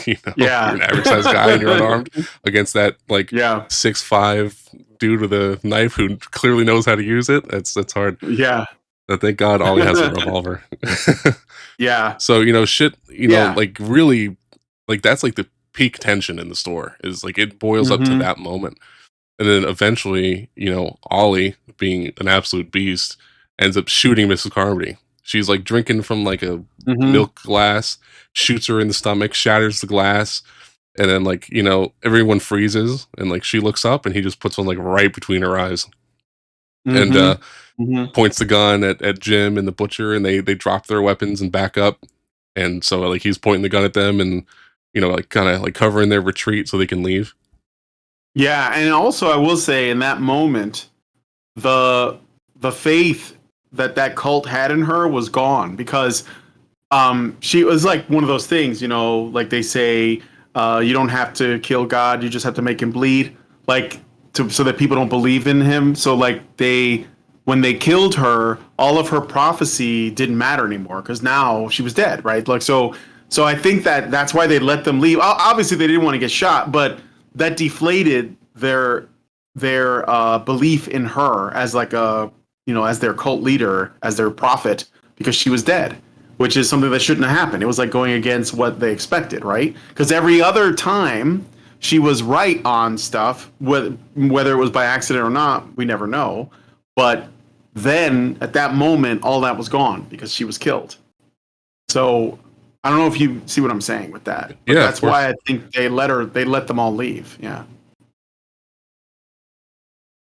You're yeah, an average sized guy and you're unarmed against that like yeah, 6'5" dude with a knife who clearly knows how to use it. That's hard. yeah, But thank God Ollie has a revolver. yeah, So shit. yeah. Like really, like that's like the peak tension in the store is like it boils up to Hmm. that moment. And then eventually, Ollie, being an absolute beast, ends up shooting Mrs. Carmody. She's like drinking from like a Hmm. milk glass, shoots her in the stomach, shatters the glass, and then like, everyone freezes and like she looks up and he just puts one like right between her eyes. and Mhm. Mhm. points the gun at Jim and the butcher, and they drop their weapons and back up. And so like he's pointing the gun at them, and like kind of like covering their retreat so they can leave. Yeah, and also I will say in that moment, the the faith that that cult had in her was gone because she was like one of those things, like they say, you don't have to kill God, you just have to make him bleed, like so that people don't believe in him. So like when they killed her, all of her prophecy didn't matter anymore because now she was dead, right? Like so I think that that's why they let them leave. Obviously, they didn't want to get shot, but that deflated their belief in her as like a as their cult leader, as their prophet, because she was dead, which is something that shouldn't have happened. It was like going against what they expected, right? Because every other time she was right on stuff, whether it was by accident or not, we never know. But then at that moment, all that was gone because she was killed. So I don't know if you see what I'm saying with that, but Yeah, of that's why course. I think they let them all leave. Yeah.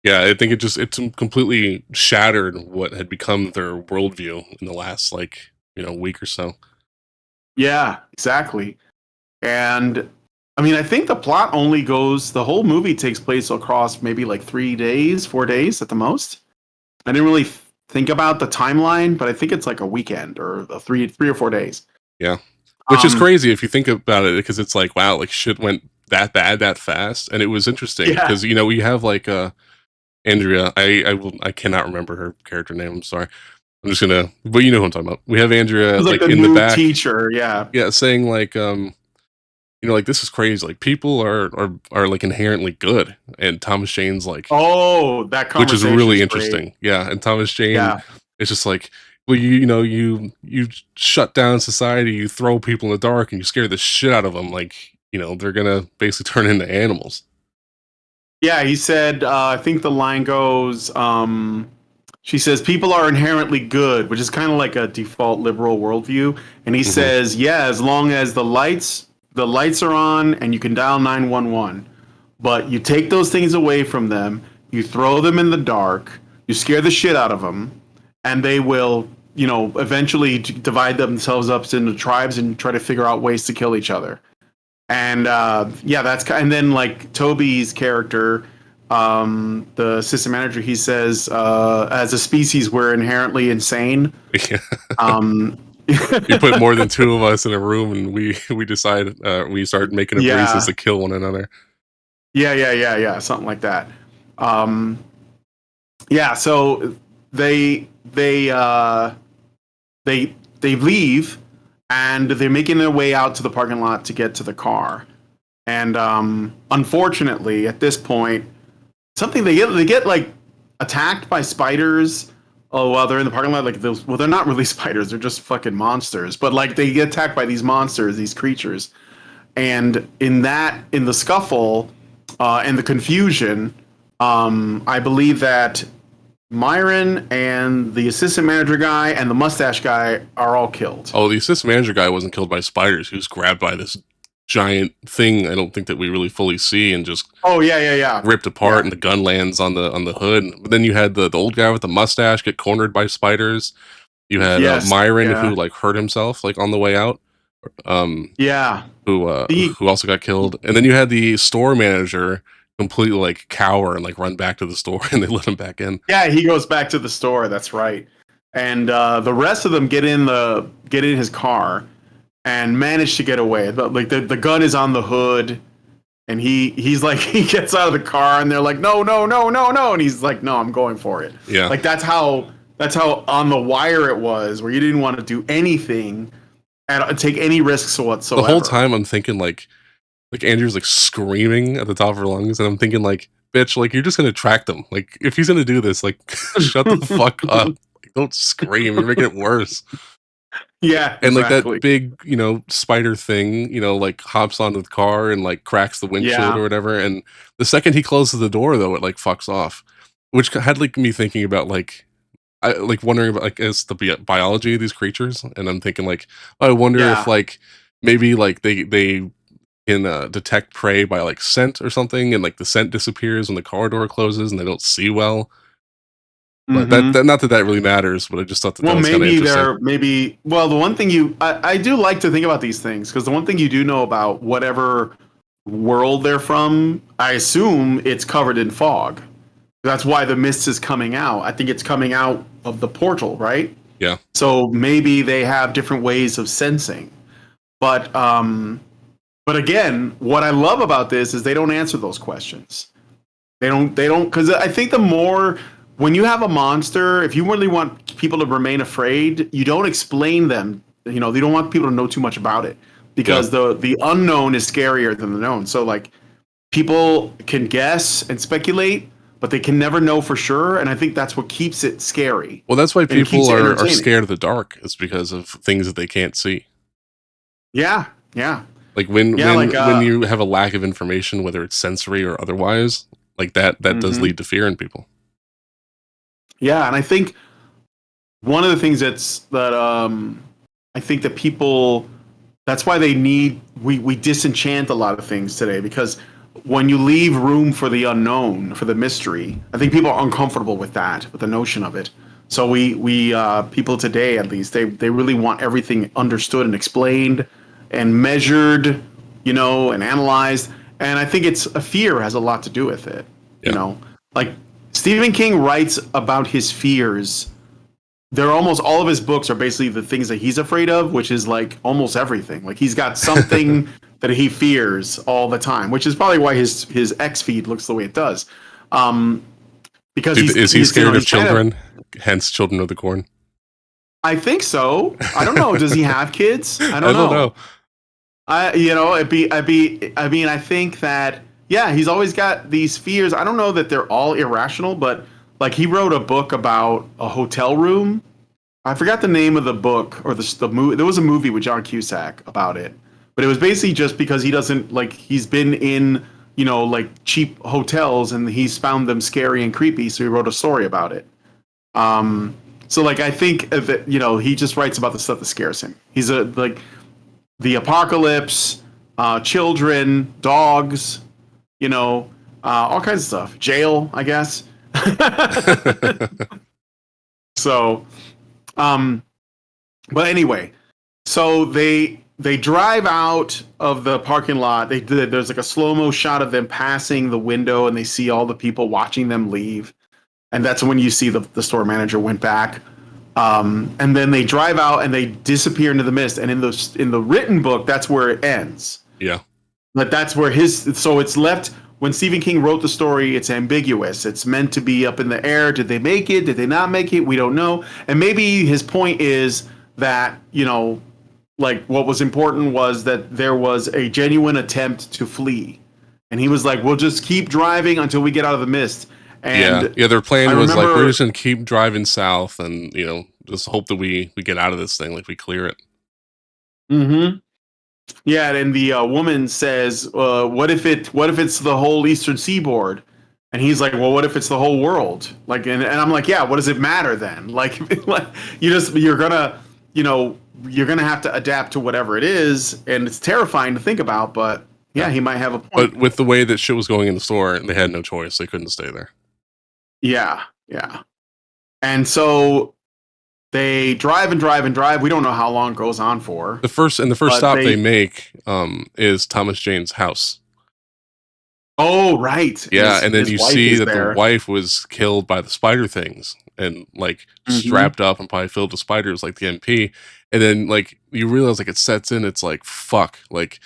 Yeah, I think it's completely shattered what had become their worldview in the last like week or so. Yeah, exactly. And I mean, I think the plot only goes, the whole movie takes place across maybe like 3 days, 4 days at the most. I didn't really think about the timeline, but I think it's like a weekend or three or 4 days. Yeah, which is Um, crazy if you think about it, because it's like wow, like shit went that bad that fast, and it was interesting yeah, because we have like Andrea. I cannot remember her character name. I'm sorry. I'm just gonna, but you know who I'm talking about. We have it Andrea was like like the in the new back, teacher. Yeah. yeah, saying like like this is crazy. Like people are like inherently good, and Thomas Jane's like, Oh, that which is conversation really is great. interesting. Yeah, and Thomas Jane Yeah. is just like, well, you shut down society, you throw people in the dark, and you scare the shit out of them. Like they're gonna basically turn into animals. Yeah, he said, I think the line goes, she says, people are inherently good, which is kind of like a default liberal worldview. And he Hmm. says, yeah, as long as the lights are on and you can dial 911. But you take those things away from them, you throw them in the dark, you scare the shit out of them, and they will, eventually divide themselves up into tribes and try to figure out ways to kill each other. And yeah, and then like Toby's character, the system manager, he says, as a species, we're inherently insane. Yeah. Um, You put more than two of us in a room, and we decide we start making up reasons yeah, to kill one another. yeah, something like that. Um, yeah, so they leave, and they're making their way out to the parking lot to get to the car. And unfortunately, at this point, something they get like attacked by spiders. Oh, while they're in the parking lot, like those. Well, they're not really spiders; they're just fucking monsters. But like they get attacked by these monsters, these creatures, and in the scuffle, and the confusion, I believe that Myron and the assistant manager guy and the mustache guy are all killed. Oh, the assistant manager guy wasn't killed by spiders. He was grabbed by this giant thing. I don't think that we really fully see, and just Oh yeah, ripped apart, yeah. and the gun lands on the hood. But then you had the old guy with the mustache get cornered by spiders. You had Yes, Myron yeah, who like hurt himself like on the way out. Um, yeah. who The who also got killed. And then you had the store manager completely like cower and like run back to the store, and they let him back in. Yeah, he goes back to the store. That's right. And the rest of them get in his car and manage to get away. Like the gun is on the hood, and he's like he gets out of the car, and they're like, no, no, no, no, no, and he's like, no, I'm going for it. Yeah. Like that's how on the wire it was, where you didn't want to do anything and take any risks The whole whatsoever. time I'm thinking like Andrew's like screaming at the top of her lungs, and I'm thinking like, bitch, like you're just gonna track them. Like if he's gonna do this, like shut the fuck up. Like, don't scream. You're making it worse. Yeah, And like that exactly. big, spider thing, like hops onto the car and like cracks the windshield Yeah, or whatever. And the second he closes the door, though, it like fucks off, which had like me thinking about like I like wondering about like is the biology of these creatures, and I'm thinking like I wonder if yeah. like maybe like they can detect prey by like scent or something, and like the scent disappears when the car door closes and they don't see well. But Mm-hmm. not that that really matters, but I just thought that that Well, was kind of maybe interesting. they're maybe. Well, the one thing I do like to think about these things because the one thing you do know about whatever world they're from, I assume it's covered in fog. That's why the mist is coming out. I think it's coming out of the portal, right? Yeah. So maybe they have different ways of sensing. But but again, what I love about this is they don't answer those questions. They don't because I think the more when you have a monster, if you really want people to remain afraid, you don't explain them. You know, you don't want people to know too much about it Yeah. because the unknown is scarier than the known. So like people can guess and speculate, but they can never know for sure. And I think that's what keeps it scary Well, that's why and people keeps it are entertaining. scared of the dark. It's because of things that they can't see. Yeah, yeah, Like when yeah. Like when you have a lack of information, whether it's sensory or otherwise, like that does mhm. lead to fear in people. Yeah, and I think one of the things that I think that people that's why they need we disenchant a lot of things today because when you leave room for the unknown for the mystery, I think people are uncomfortable with that, with the notion of it. So we people today at least they really want everything understood and explained and measured, you know, and analyzed. And I think it's a fear has a lot to do with it, you Yeah. know. Like Stephen King writes about his fears. They're almost all of his books are basically the things that he's afraid of, which is like almost everything. Like he's got something that he fears all the time, which is probably why his X feed looks the way it does. Um, because Is he he's you know scared of he's kind of children? Hence, Children of the Corn. I think so. I don't know. Does he have kids? I I don't don't know. know. I you know I mean I think that yeah he's always got these fears. I don't know that they're all irrational, but like he wrote a book about a hotel room. I forgot the name of the book or the movie. There was a movie with John Cusack about it, but it was basically just because he doesn't like he's been in you know like cheap hotels and he's found them scary and creepy, so he wrote a story about it. Um, so like I think that you know he just writes about the stuff that scares him. He's a like the apocalypse, children, dogs, you know, all kinds of stuff. Jail, I guess. So, um, but anyway, so they drive out of the parking lot. There's like a slow mo shot of them passing the window, and they see all the people watching them leave. And that's when you see the store manager went back. And then they drive out and they disappear into the mist. And in the written book, that's where it ends. Yeah. But that's where his so it's left when Stephen King wrote the story, it's ambiguous. It's meant to be up in the air. Did they make it? Did they not make it? We don't know. And maybe his point is that, you know, like what was important was that there was a genuine attempt to flee. And he was like, we'll just keep driving until we get out of the mist. Yeah. And Yeah. Their I plan was like, we're remember just gonna keep driving south, and just hope that we get out of this thing, like we clear it. mm-hmm. Yeah, and the woman says, what if it's the whole eastern seaboard?" And he's like, "Well, what if it's the whole world?" Like, and I'm like, "Yeah, what does it matter then? Like, like you're gonna, you know, you're gonna have to adapt to whatever it is, and it's terrifying to think about, but yeah, Yeah. he might have a But point. with the way that shit was going in the store, they had no choice. They couldn't stay there. Yeah, yeah. And so they drive and drive and drive. We don't know how long it goes on for, The first but stop they they. make is Thomas Jane's house. Oh, right, and Yeah, and then his you wife see is that the there. wife was killed by the spider things and like Mm-hmm. strapped up and probably filled with spiders like the MP. And then like you realize like it sets in, it's like fuck. Like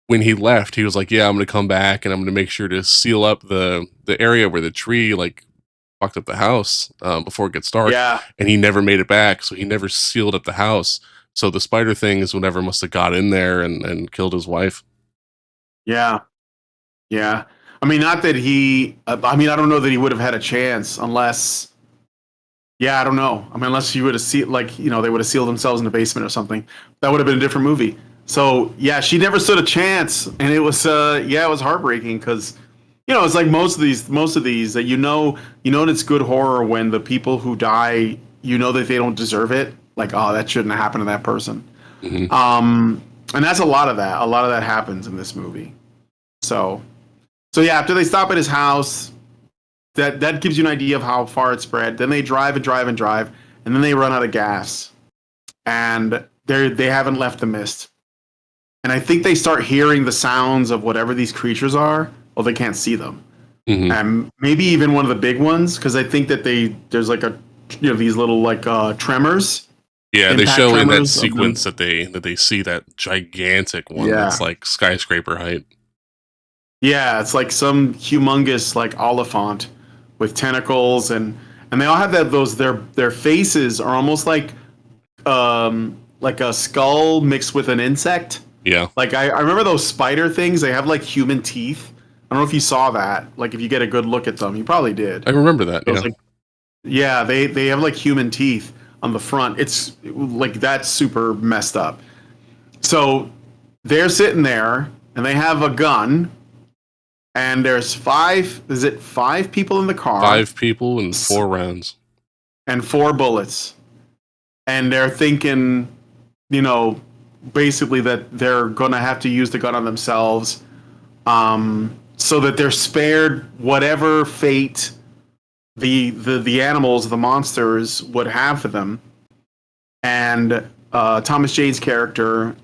when he left, he was like, "Yeah, I'm gonna come back and I'm gonna make sure to seal up the area where the tree like fucked up the house before it gets dark." Yeah, And he never made it back, so he never sealed up the house. So the spider things, whatever, must have got in there and killed his wife. yeah. Yeah. I mean, not that he, I mean, I don't know that he would have had a chance unless, yeah, I don't know. I mean, unless you would have seen, like, you know, they would have sealed themselves in the basement or something. That would have been a different movie. So, yeah, she never stood a chance. And it was, yeah, it was heartbreaking because, you know, it's like most of these that you know, it's good horror when the people who die, you know, that they don't deserve it. Like, oh, that shouldn't have happened to that person. Hmm. Um, and that's a lot of that. A lot of that happens in this movie. So, so yeah, after they stop at his house, that gives you an idea of how far it's spread. Then they drive and drive and drive, and then they run out of gas, and they haven't left the mist. And I think they start hearing the sounds of whatever these creatures are. Well, they can't see them, Hmm. and maybe even one of the big ones, because I think that there's like a these little like tremors, Yeah, they impact show in that tremors of them. sequence that they see that gigantic one that's Yeah, like skyscraper height. yeah, it's like some humongous like oliphant with tentacles, and they all have that those their faces are almost like a skull mixed with an insect. Yeah, Like I remember those spider things. They have like human teeth. I don't know if you saw that. Like if you get a good look at them, you probably did. I remember that. Those Yeah. like yeah, they have like human teeth on the front. It's like that's super messed up. So they're sitting there and they have a gun and there's five. Is it five people in the car 5 people and 4 rounds. and four bullets? And they're thinking, you know, basically that they're going to have to use the gun on themselves, so that they're spared whatever fate the animals, the monsters would have for them. And Thomas Jane's character,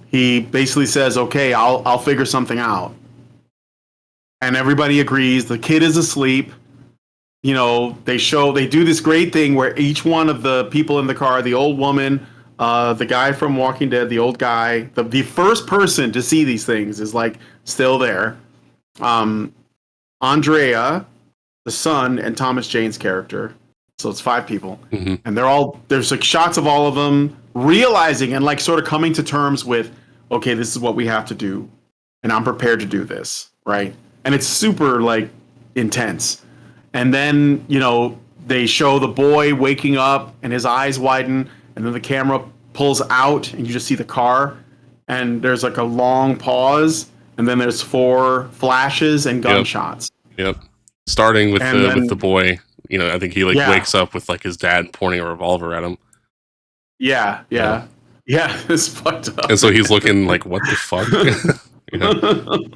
he basically says, "Okay, I'll figure something out." And everybody agrees. The kid is asleep. You know, they do this great thing where each one of the people in the car, the old woman, the guy from Walking Dead, the old guy, the first person to see these things is like still there. Andrea, the son, and Thomas Jane's character. So it's five people, Hmm. and there's like shots of all of them realizing and like sort of coming to terms with, okay, this is what we have to do, and I'm prepared to do this, right? And it's super like intense. And then, they show the boy waking up and his eyes widen, and then the camera pulls out and you just see the car, and there's like a long pause, and then there's 4 flashes and Yep. gunshots. Yep. Starting with And the then, boy. I think he like yeah, wakes up with like his dad pointing a revolver at him. yeah, Yeah. yeah. Yeah, it's fucked up. And so he's looking like, what the fuck?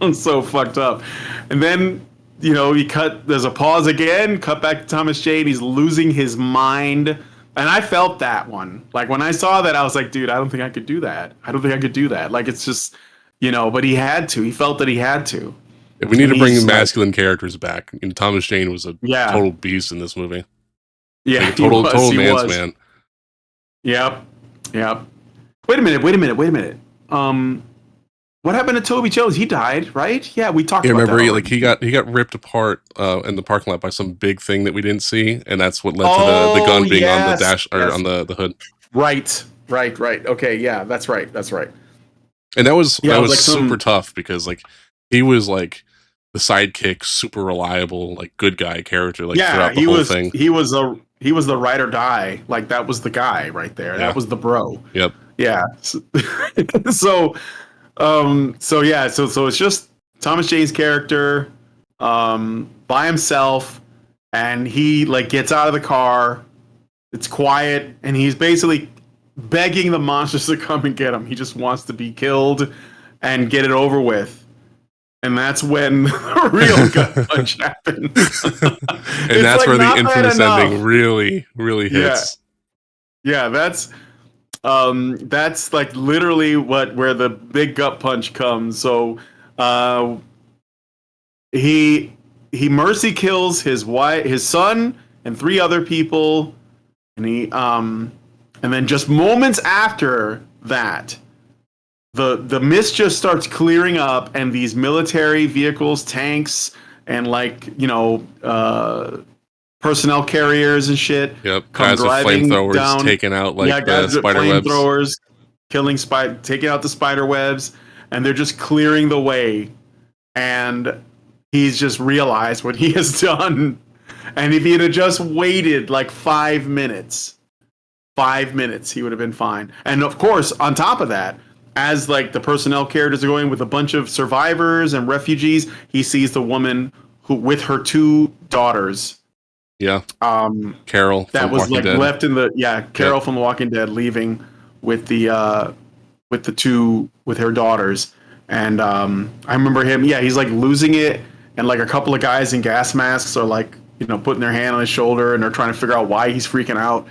I'm so fucked up. And then, there's a pause again, cut back to Thomas Jane. He's losing his mind. And I felt that one. Like when I saw that, I was like, dude, I don't think I could do that. I don't think I could do that. Like it's just, but he had to. He felt that he had to. We need And to bring he's like, masculine characters back. Thomas Jane was a yeah, total beast in this movie. yeah, Like a he was. total He man's was. man. Yep, yep. Wait a minute. What happened to Toby Jones? He died, right? Yeah, we talked Yeah, about remember that. he got ripped apart in the parking lot by some big thing that we didn't see, and that's what led to the gun being on the dash or yes. on the hood. Right. Okay, yeah, that's right. And that was Yeah, it was like super tough because like he was like the sidekick, super reliable, like good guy character like yeah, throughout the whole thing. he was the ride or die. Like that was the guy right there. Yeah. That was the bro. Yep. Yeah. So it's just Thomas Jane's character by himself, and he like gets out of the car. It's quiet, and he's basically begging the monsters to come and get him. He just wants to be killed and get it over with. And that's when the real gut punch happens. And that's like where the infamous ending really, really hits. Yeah, that's like literally where the big gut punch comes. So he mercy kills his wife, his son, and 3 other people, and and then just moments after that, the mist just starts clearing up, and these military vehicles, tanks, and personnel carriers and shit. Yep, Come guys with driving flamethrowers down, taking out like the guys with spider webs. flamethrowers, taking out the spider webs, and they're just clearing the way. And he's just realized what he has done. And if he had just waited like 5 minutes, he would have been fine. And of course, on top of that, as like the personnel characters are going with a bunch of survivors and refugees, he sees the woman who with her 2 daughters. Yeah. Carol that from was Walking like Dead. left in the Carol from The Walking Dead leaving with the 2 with her daughters. And I remember him, he's like losing it, and like a couple of guys in gas masks are like, putting their hand on his shoulder and they're trying to figure out why he's freaking out.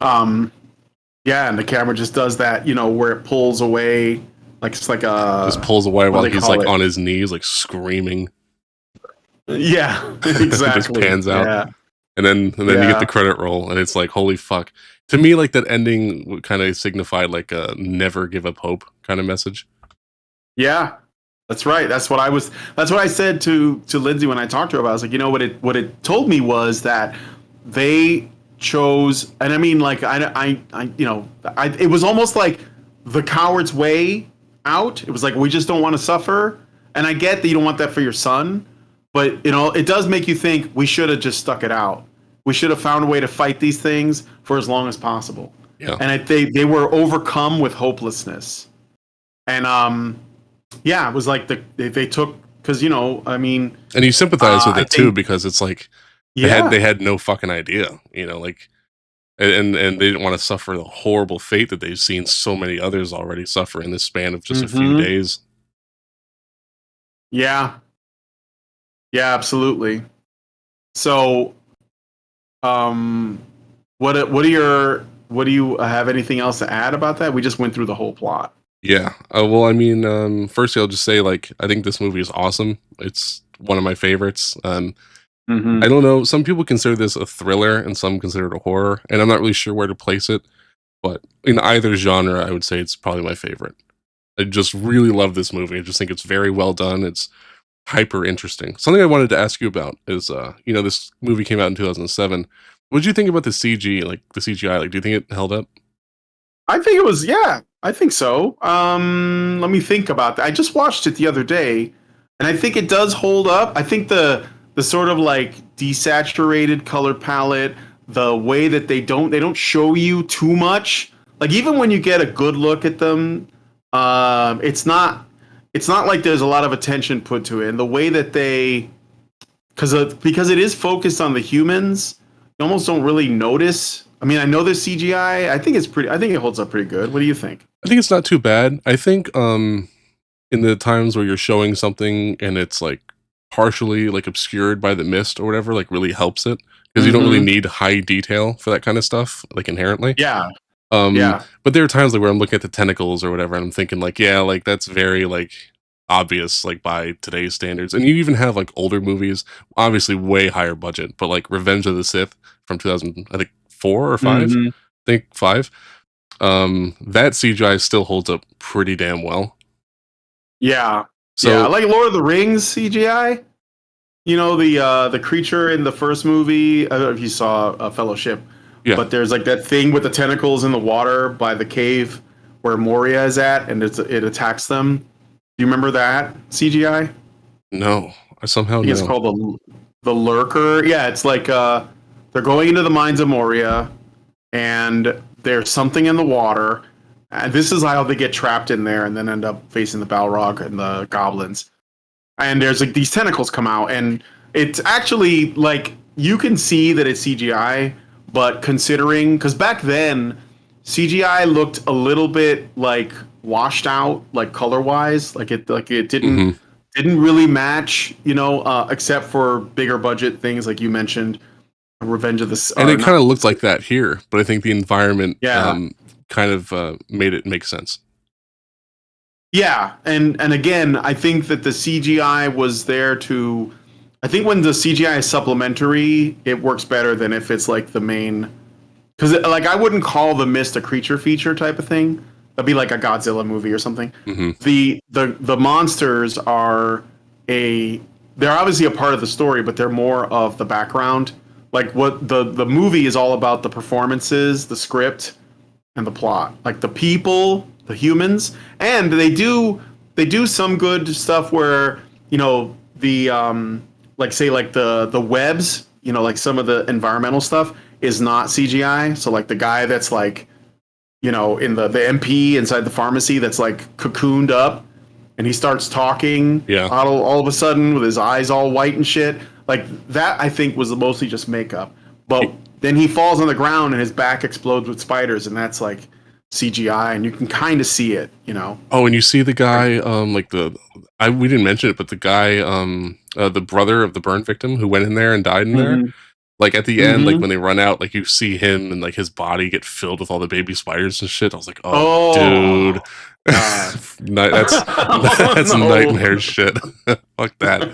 Um, yeah, and the camera just does that, where it pulls away, like it's like Just a pulls away what while do they he's call like it? on his knees, like screaming. Yeah, Just exactly. pans out. Yeah, And then you get the yeah, credit roll, and it's like, holy fuck. To me, like that ending kind of signified like a never give up hope kind of message. yeah. That's right. That's what I said to Lindsay when I talked to her about it. I was like, what it told me was that they chose, and I mean, like, it was almost like the coward's way out. It was like, we just don't want to suffer. And I get that you don't want that for your son, but it does make you think we should have just stuck it out. We should have found a way to fight these things for as long as possible. Yeah. And they were overcome with hopelessness. And yeah, it was like they took, because I mean, And you sympathize with I it too, think, because it's like yeah. they had no fucking idea, like and they didn't want to suffer the horrible fate that they've seen so many others already suffer in this span of just a few Hmm. days. Yeah, yeah, absolutely. So, um, what do you have anything else to add about that? We just went through the whole plot. Yeah. Well, I mean, firstly, I'll just say, like, I think this movie is awesome. It's one of my favorites. I Hmm. don't know. Some people consider this a thriller, and some consider it a horror, and I'm not really sure where to place it. But in either genre, I would say it's probably my favorite. I just really love this movie. I just think it's very well done. It's hyper interesting. Something I wanted to ask you about is, this movie came out in 2007. What did you think about the CG, like the CGI? Like, do you think it held up? I think it was, yeah, I think so. Let me think about that. I just watched it the other day, and I think it does hold up. I think the sort of like desaturated color palette, the way that they don't show you too much. Like even when you get a good look at them, it's not like there's a lot of attention put to it. And the way that they because it is focused on the humans, you almost don't really notice. I mean, I know there's CGI. I think it's pretty. I think it holds up pretty good. What do you think? I think it's not too bad. I think in the times where you're showing something and it's like partially like obscured by the mist or whatever, like really helps it because you don't really Mm-hmm. need high detail for that kind of stuff, like inherently. Yeah, Um, yeah. but there are times like where I'm looking at the tentacles or whatever, and I'm thinking like, yeah, like that's very like obvious like by today's standards. And you even have like older movies, obviously way higher budget, but like Revenge of the Sith from 2000, I think 4 or 5, Mm-hmm. I think 5. That CGI still holds up pretty damn well. Yeah, yeah. So Like Lord of the Rings CGI. The creature in the first movie. I don't know if you saw Fellowship, yeah, but there's like that thing with the tentacles in the water by the cave where Moria is at, and it attacks them. Do you remember that CGI? no, I somehow Think it's know. called the Lurker. Yeah, it's like they're going into the mines of Moria, and there's something in the water. And this is how they get trapped in there, and then end up facing the Balrog and the goblins. And there's like these tentacles come out, and it's actually like you can see that it's CGI, but considering because back then CGI looked a little bit like washed out, like color wise, like it didn't Hmm. didn't really match, except for bigger budget things like you mentioned, Revenge of the And or it kind not. of looked like that here, but I think the environment Yeah, kind of made it make sense. yeah, and again, I think that the CGI was there to. I think when the CGI is supplementary, it works better than if it's like the main. Because like I wouldn't call the Mist a creature feature type of thing. That'd be like a Godzilla movie or something. Hmm. The monsters are a they're obviously a part of the story, but they're more of the background. Like what the movie is all about the performances, the script, and the plot. Like the people, the humans, and they do some good stuff where the like say like the webs, like some of the environmental stuff is not CGI. So like the guy that's like in the MP inside the pharmacy that's like cocooned up, and he starts talking Yeah. all of a sudden with his eyes all white and shit. Like that, I think was mostly just makeup. But then he falls on the ground and his back explodes with spiders, and that's like CGI, and you can kind of see it. Oh, and you see the guy, like the we didn't mention it, but the guy, the brother of the burn victim who went in there and died in there, Mhm. like, at the end, like, Mhm. when they run out, like, you see him and, like, his body get filled with all the baby spiders and shit. I was like, "Oh, Oh dude." god. That's Oh that's no. nightmare shit. Fuck that.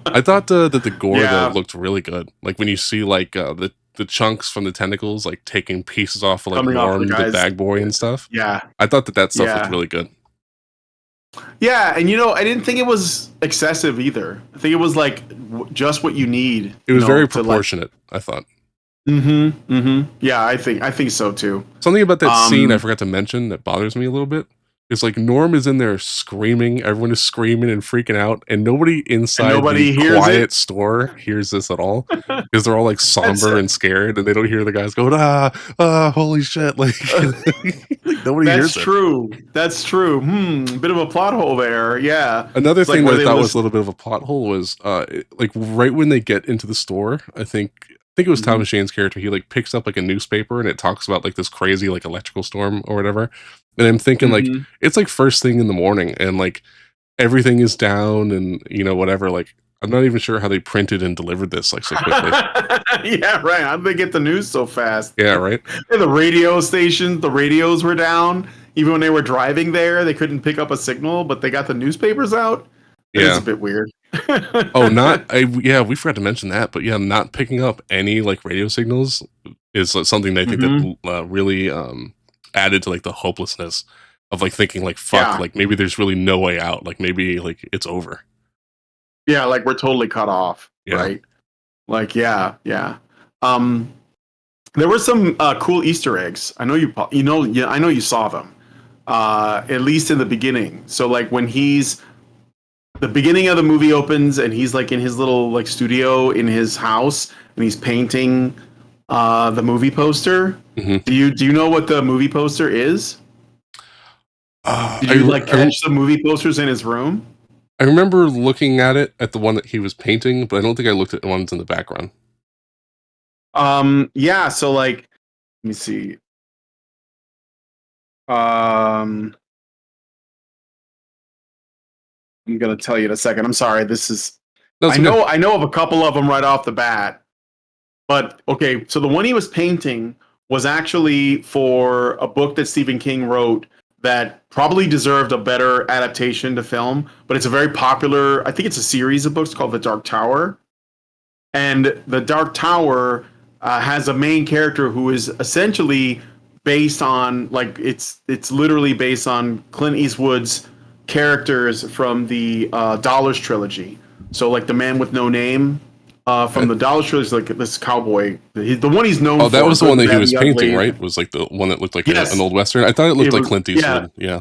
I thought, that the gore, though, Yeah, looked really good. Like, when you see, like, the chunks from the tentacles, like, taking pieces off of, like, coming off the Worm, the guys. bag boy and stuff. Yeah, I thought that stuff looked yeah. really good. Yeah, and I didn't think it was excessive either. I think it was like just what you need, It was very to like. proportionate, I thought. Yeah, I think so too. Something about that scene I Um, forgot to mention that bothers me a little bit is, like, Norm is in there screaming, everyone is screaming and freaking out, and nobody and inside the nobody hears it. quiet store hears this at all because 'cause they're all, like, That's somber and scared, and they don't hear the guys going, "Ah, ah, holy shit," like, like, nobody that's hears it. true. That's true. Bit of a plot hole there. Yeah, Another it's like thing where that I they thought was listen. a little bit of a plot hole was, like, right when they get into the store, I think it was Mhm, Thomas Shane's character, he, like, picks up, like, a newspaper, and it talks about, like, this crazy, like, electrical storm or whatever, and I'm thinking, like, mhm. it's, like, first thing in the morning, and, like, everything is down and, whatever, like, I'm not even sure how they printed and delivered this, like, so quickly. Yeah, right. How did they get the news so fast? Yeah, right? And the radio stations, the radios were down. Even when they were driving there, they couldn't pick up a signal, but they got the newspapers out. That is a Yeah. bit weird. Oh, yeah, we forgot to mention that, but yeah, not picking up any, like, radio signals is, something that I think that Hmm. really, added to, like, the hopelessness of, like, thinking, like, "Fuck, Yeah, like, maybe there's really no way out, like, maybe, like, it's over." yeah, like we're totally cut off, Yeah. right? Like, yeah, yeah. Um, there were some cool Easter eggs. I know yeah, I know you saw them. At least in the beginning. So like when he's the beginning of the movie opens and he's like in his little like studio in his house and he's painting the movie poster. Mhm. Do you know what the movie poster is? Did you like catch the movie posters in his room? I remember looking at it at the one that he was painting, but I don't think I looked at the ones in the background. Yeah, so like let me see. Um I'm gonna tell you in a second. I'm sorry. This is No, it's okay. I know of a couple of them right off the bat. But okay, so the one he was painting was actually for a book that Stephen King wrote that probably deserved a better adaptation to film, but it's a very popular, I think it's a series of books called The Dark Tower. And The Dark Tower has a main character who is essentially based on like it's literally based on Clint Eastwood's characters from the Dollars trilogy. So like the Man with No Name from Okay. the Dollars trilogy, is like this cowboy, the one he's known Oh, that for, was the one Good, the that he Bad, and was the painting, Ugly. right? Was, like, the one that looked like an Yes, old Western? I thought it looked it like was. Clint Yeah, Eastwood, yeah.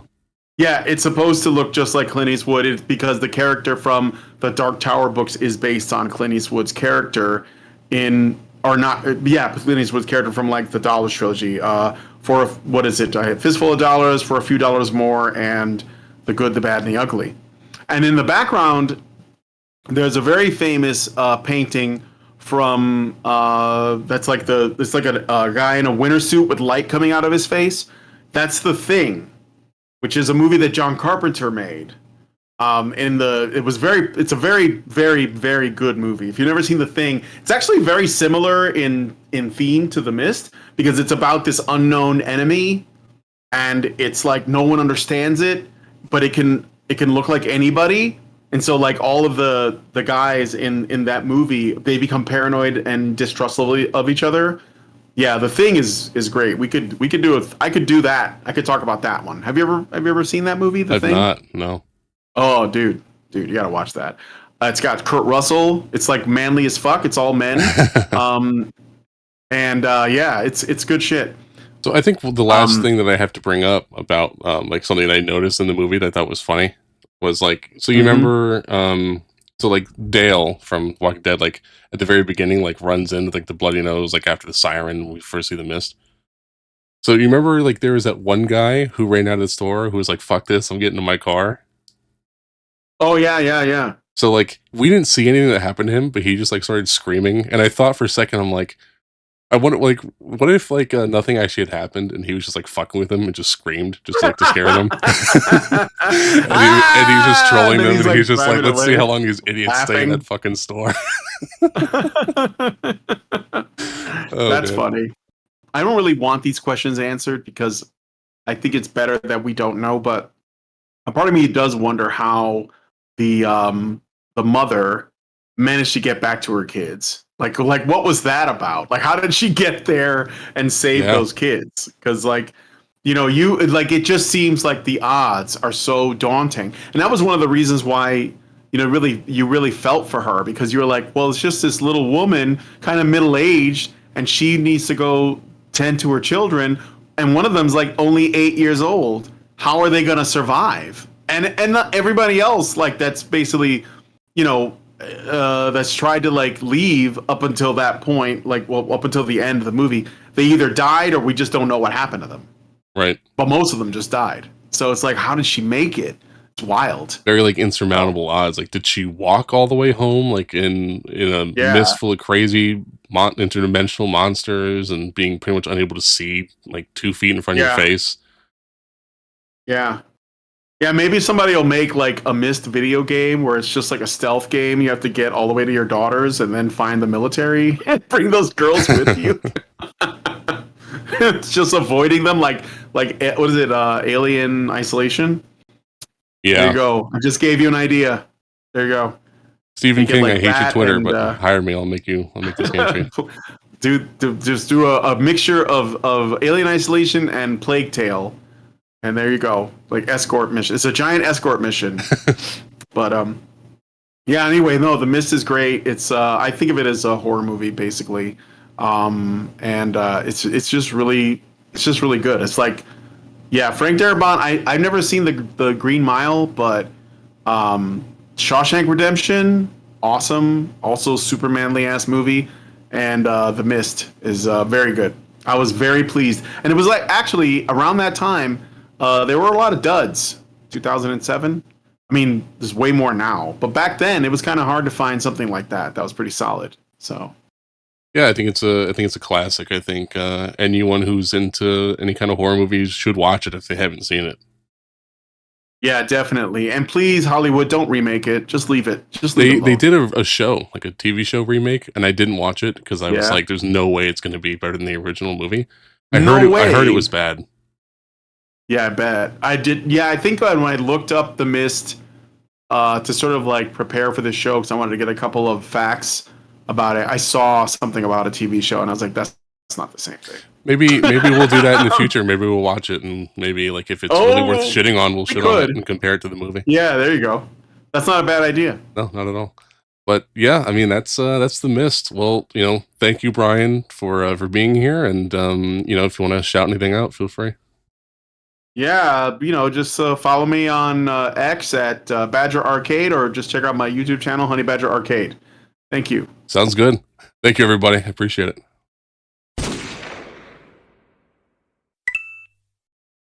yeah, it's supposed to look just like Clint Eastwood because the character from the Dark Tower books is based on Clint Eastwood's character in, or not, yeah, Clint Eastwood's character from like the Dollars trilogy. For what is it? A Fistful of Dollars, For a Few Dollars More, and The Good, the Bad, and the Ugly. And in the background, there's a very famous painting from that's like it's like a guy in a winter suit with light coming out of his face. That's The Thing, which is a movie that John Carpenter made. It's a very good movie. If you've never seen The Thing, it's actually very similar in theme to The Mist because it's about this unknown enemy and it's like no one understands it, but it can look like anybody. And so like all of the guys in that movie, they become paranoid and distrustful of each other. Yeah, The Thing is great. We could do it. I could do that. I could talk about that one. Have you ever seen that movie, The I've Thing? not, no. Oh, dude, you gotta watch that. It's got Kurt Russell. It's like manly as fuck. It's all men. Um, and yeah, it's good shit. So I think the last Um, thing that I have to bring up about, like, something that I noticed in the movie that I thought was funny was, like, so you mhm. remember, so, like, Dale from Walking Dead, like, at the very beginning, like, runs in with, like, the bloody nose, like, after the siren when we first see the mist. So you remember, like, there was that one guy who ran out of the store who was like, "Fuck this, I'm getting in my car." Oh yeah, yeah, yeah. So, like, we didn't see anything that happened to him, but he just, like, started screaming, and I thought for a second, I'm like, I wonder, like, what if, like, nothing actually had happened and he was just, like, fucking with them and just screamed just, like, to scare them? And he's just Ah! And trolling then them, he's and like he's just like, driving "Let's see how away, long these idiots stay in that laughing. fucking store." Oh, That's man. funny. I don't really want these questions answered because I think it's better that we don't know, but a part of me does wonder how the um the mother managed to get back to her kids. Like what was that about? Like how did she get there and save Yeah. those kids? Because like you like it just seems like the odds are so daunting, and that was one of the reasons why you really felt for her because you were like, well, it's just this little woman, kind of middle aged, and she needs to go tend to her children, and one of them's like only 8 years old. How are they going to survive? And not everybody else, like that's basically, you know, that's tried to like leave up until that point, like well, up until the end of the movie, they either died or we just don't know what happened to them. Right. But most of them just died. So it's like, how did she make it? It's wild. Very, like, So insurmountable odds. Like, did she walk all the way home, like, in a yeah, mist full of crazy interdimensional monsters and being pretty much unable to see, like, 2 feet in front of your yeah, face? yeah. Yeah, maybe somebody will make like a missed video game where it's just like a stealth game. You have to get all the way to your daughters and then find the military and bring those girls with you. It's just avoiding them, like what is it? Alien Isolation. There you Yeah. go. I just gave you an idea. There you go. Stephen Make it King, I like hate your that, Twitter, and but hire me, I'll make this game for you. just do a mixture of Alien Isolation and Plague Tale, and there you go. Like escort mission. It's a giant escort mission. But yeah. Anyway, no, The Mist is great. It's I think of it as a horror movie basically, and it's just really good. It's like yeah, Frank Darabont. I've never seen the Green Mile, but Shawshank Redemption, awesome. Also, super manly ass movie, and The Mist is very good. I was very pleased, and it was like actually around that time there were a lot of duds. 2007. I mean, there's way more now, but back then it was kind of hard to find something like that. That was pretty solid. So Yeah, I think it's a classic. I think, anyone who's into any kind of horror movies should watch it if they haven't seen it. yeah, definitely. And please, Hollywood, don't remake it. Just leave it. Just leave it They alone. did a show, like a TV show remake, and I didn't watch it because I was Yeah. like, "There's no way it's gonna be better than the original movie." No I heard it way. was bad. Yeah, I bet. I did. Yeah, I think when I looked up The Mist to sort of like prepare for this show because I wanted to get a couple of facts about it, I saw something about a TV show and I was like, that's not the same thing. Maybe we'll do that in the future. Maybe we'll watch it and maybe, like, if it's really worth Oh, shitting on, we'll we shit on it could. and compare it to the movie. Yeah, there you go. That's not a bad idea. No, not at all. But yeah, I mean that's The Mist. Well, thank you, Brian, for being here, and if you want to shout anything out, feel free. Yeah, just follow me on X at Badger Arcade or just check out my YouTube channel, Honey Badger Arcade. Thank you. Sounds good. Thank you, everybody. I appreciate it.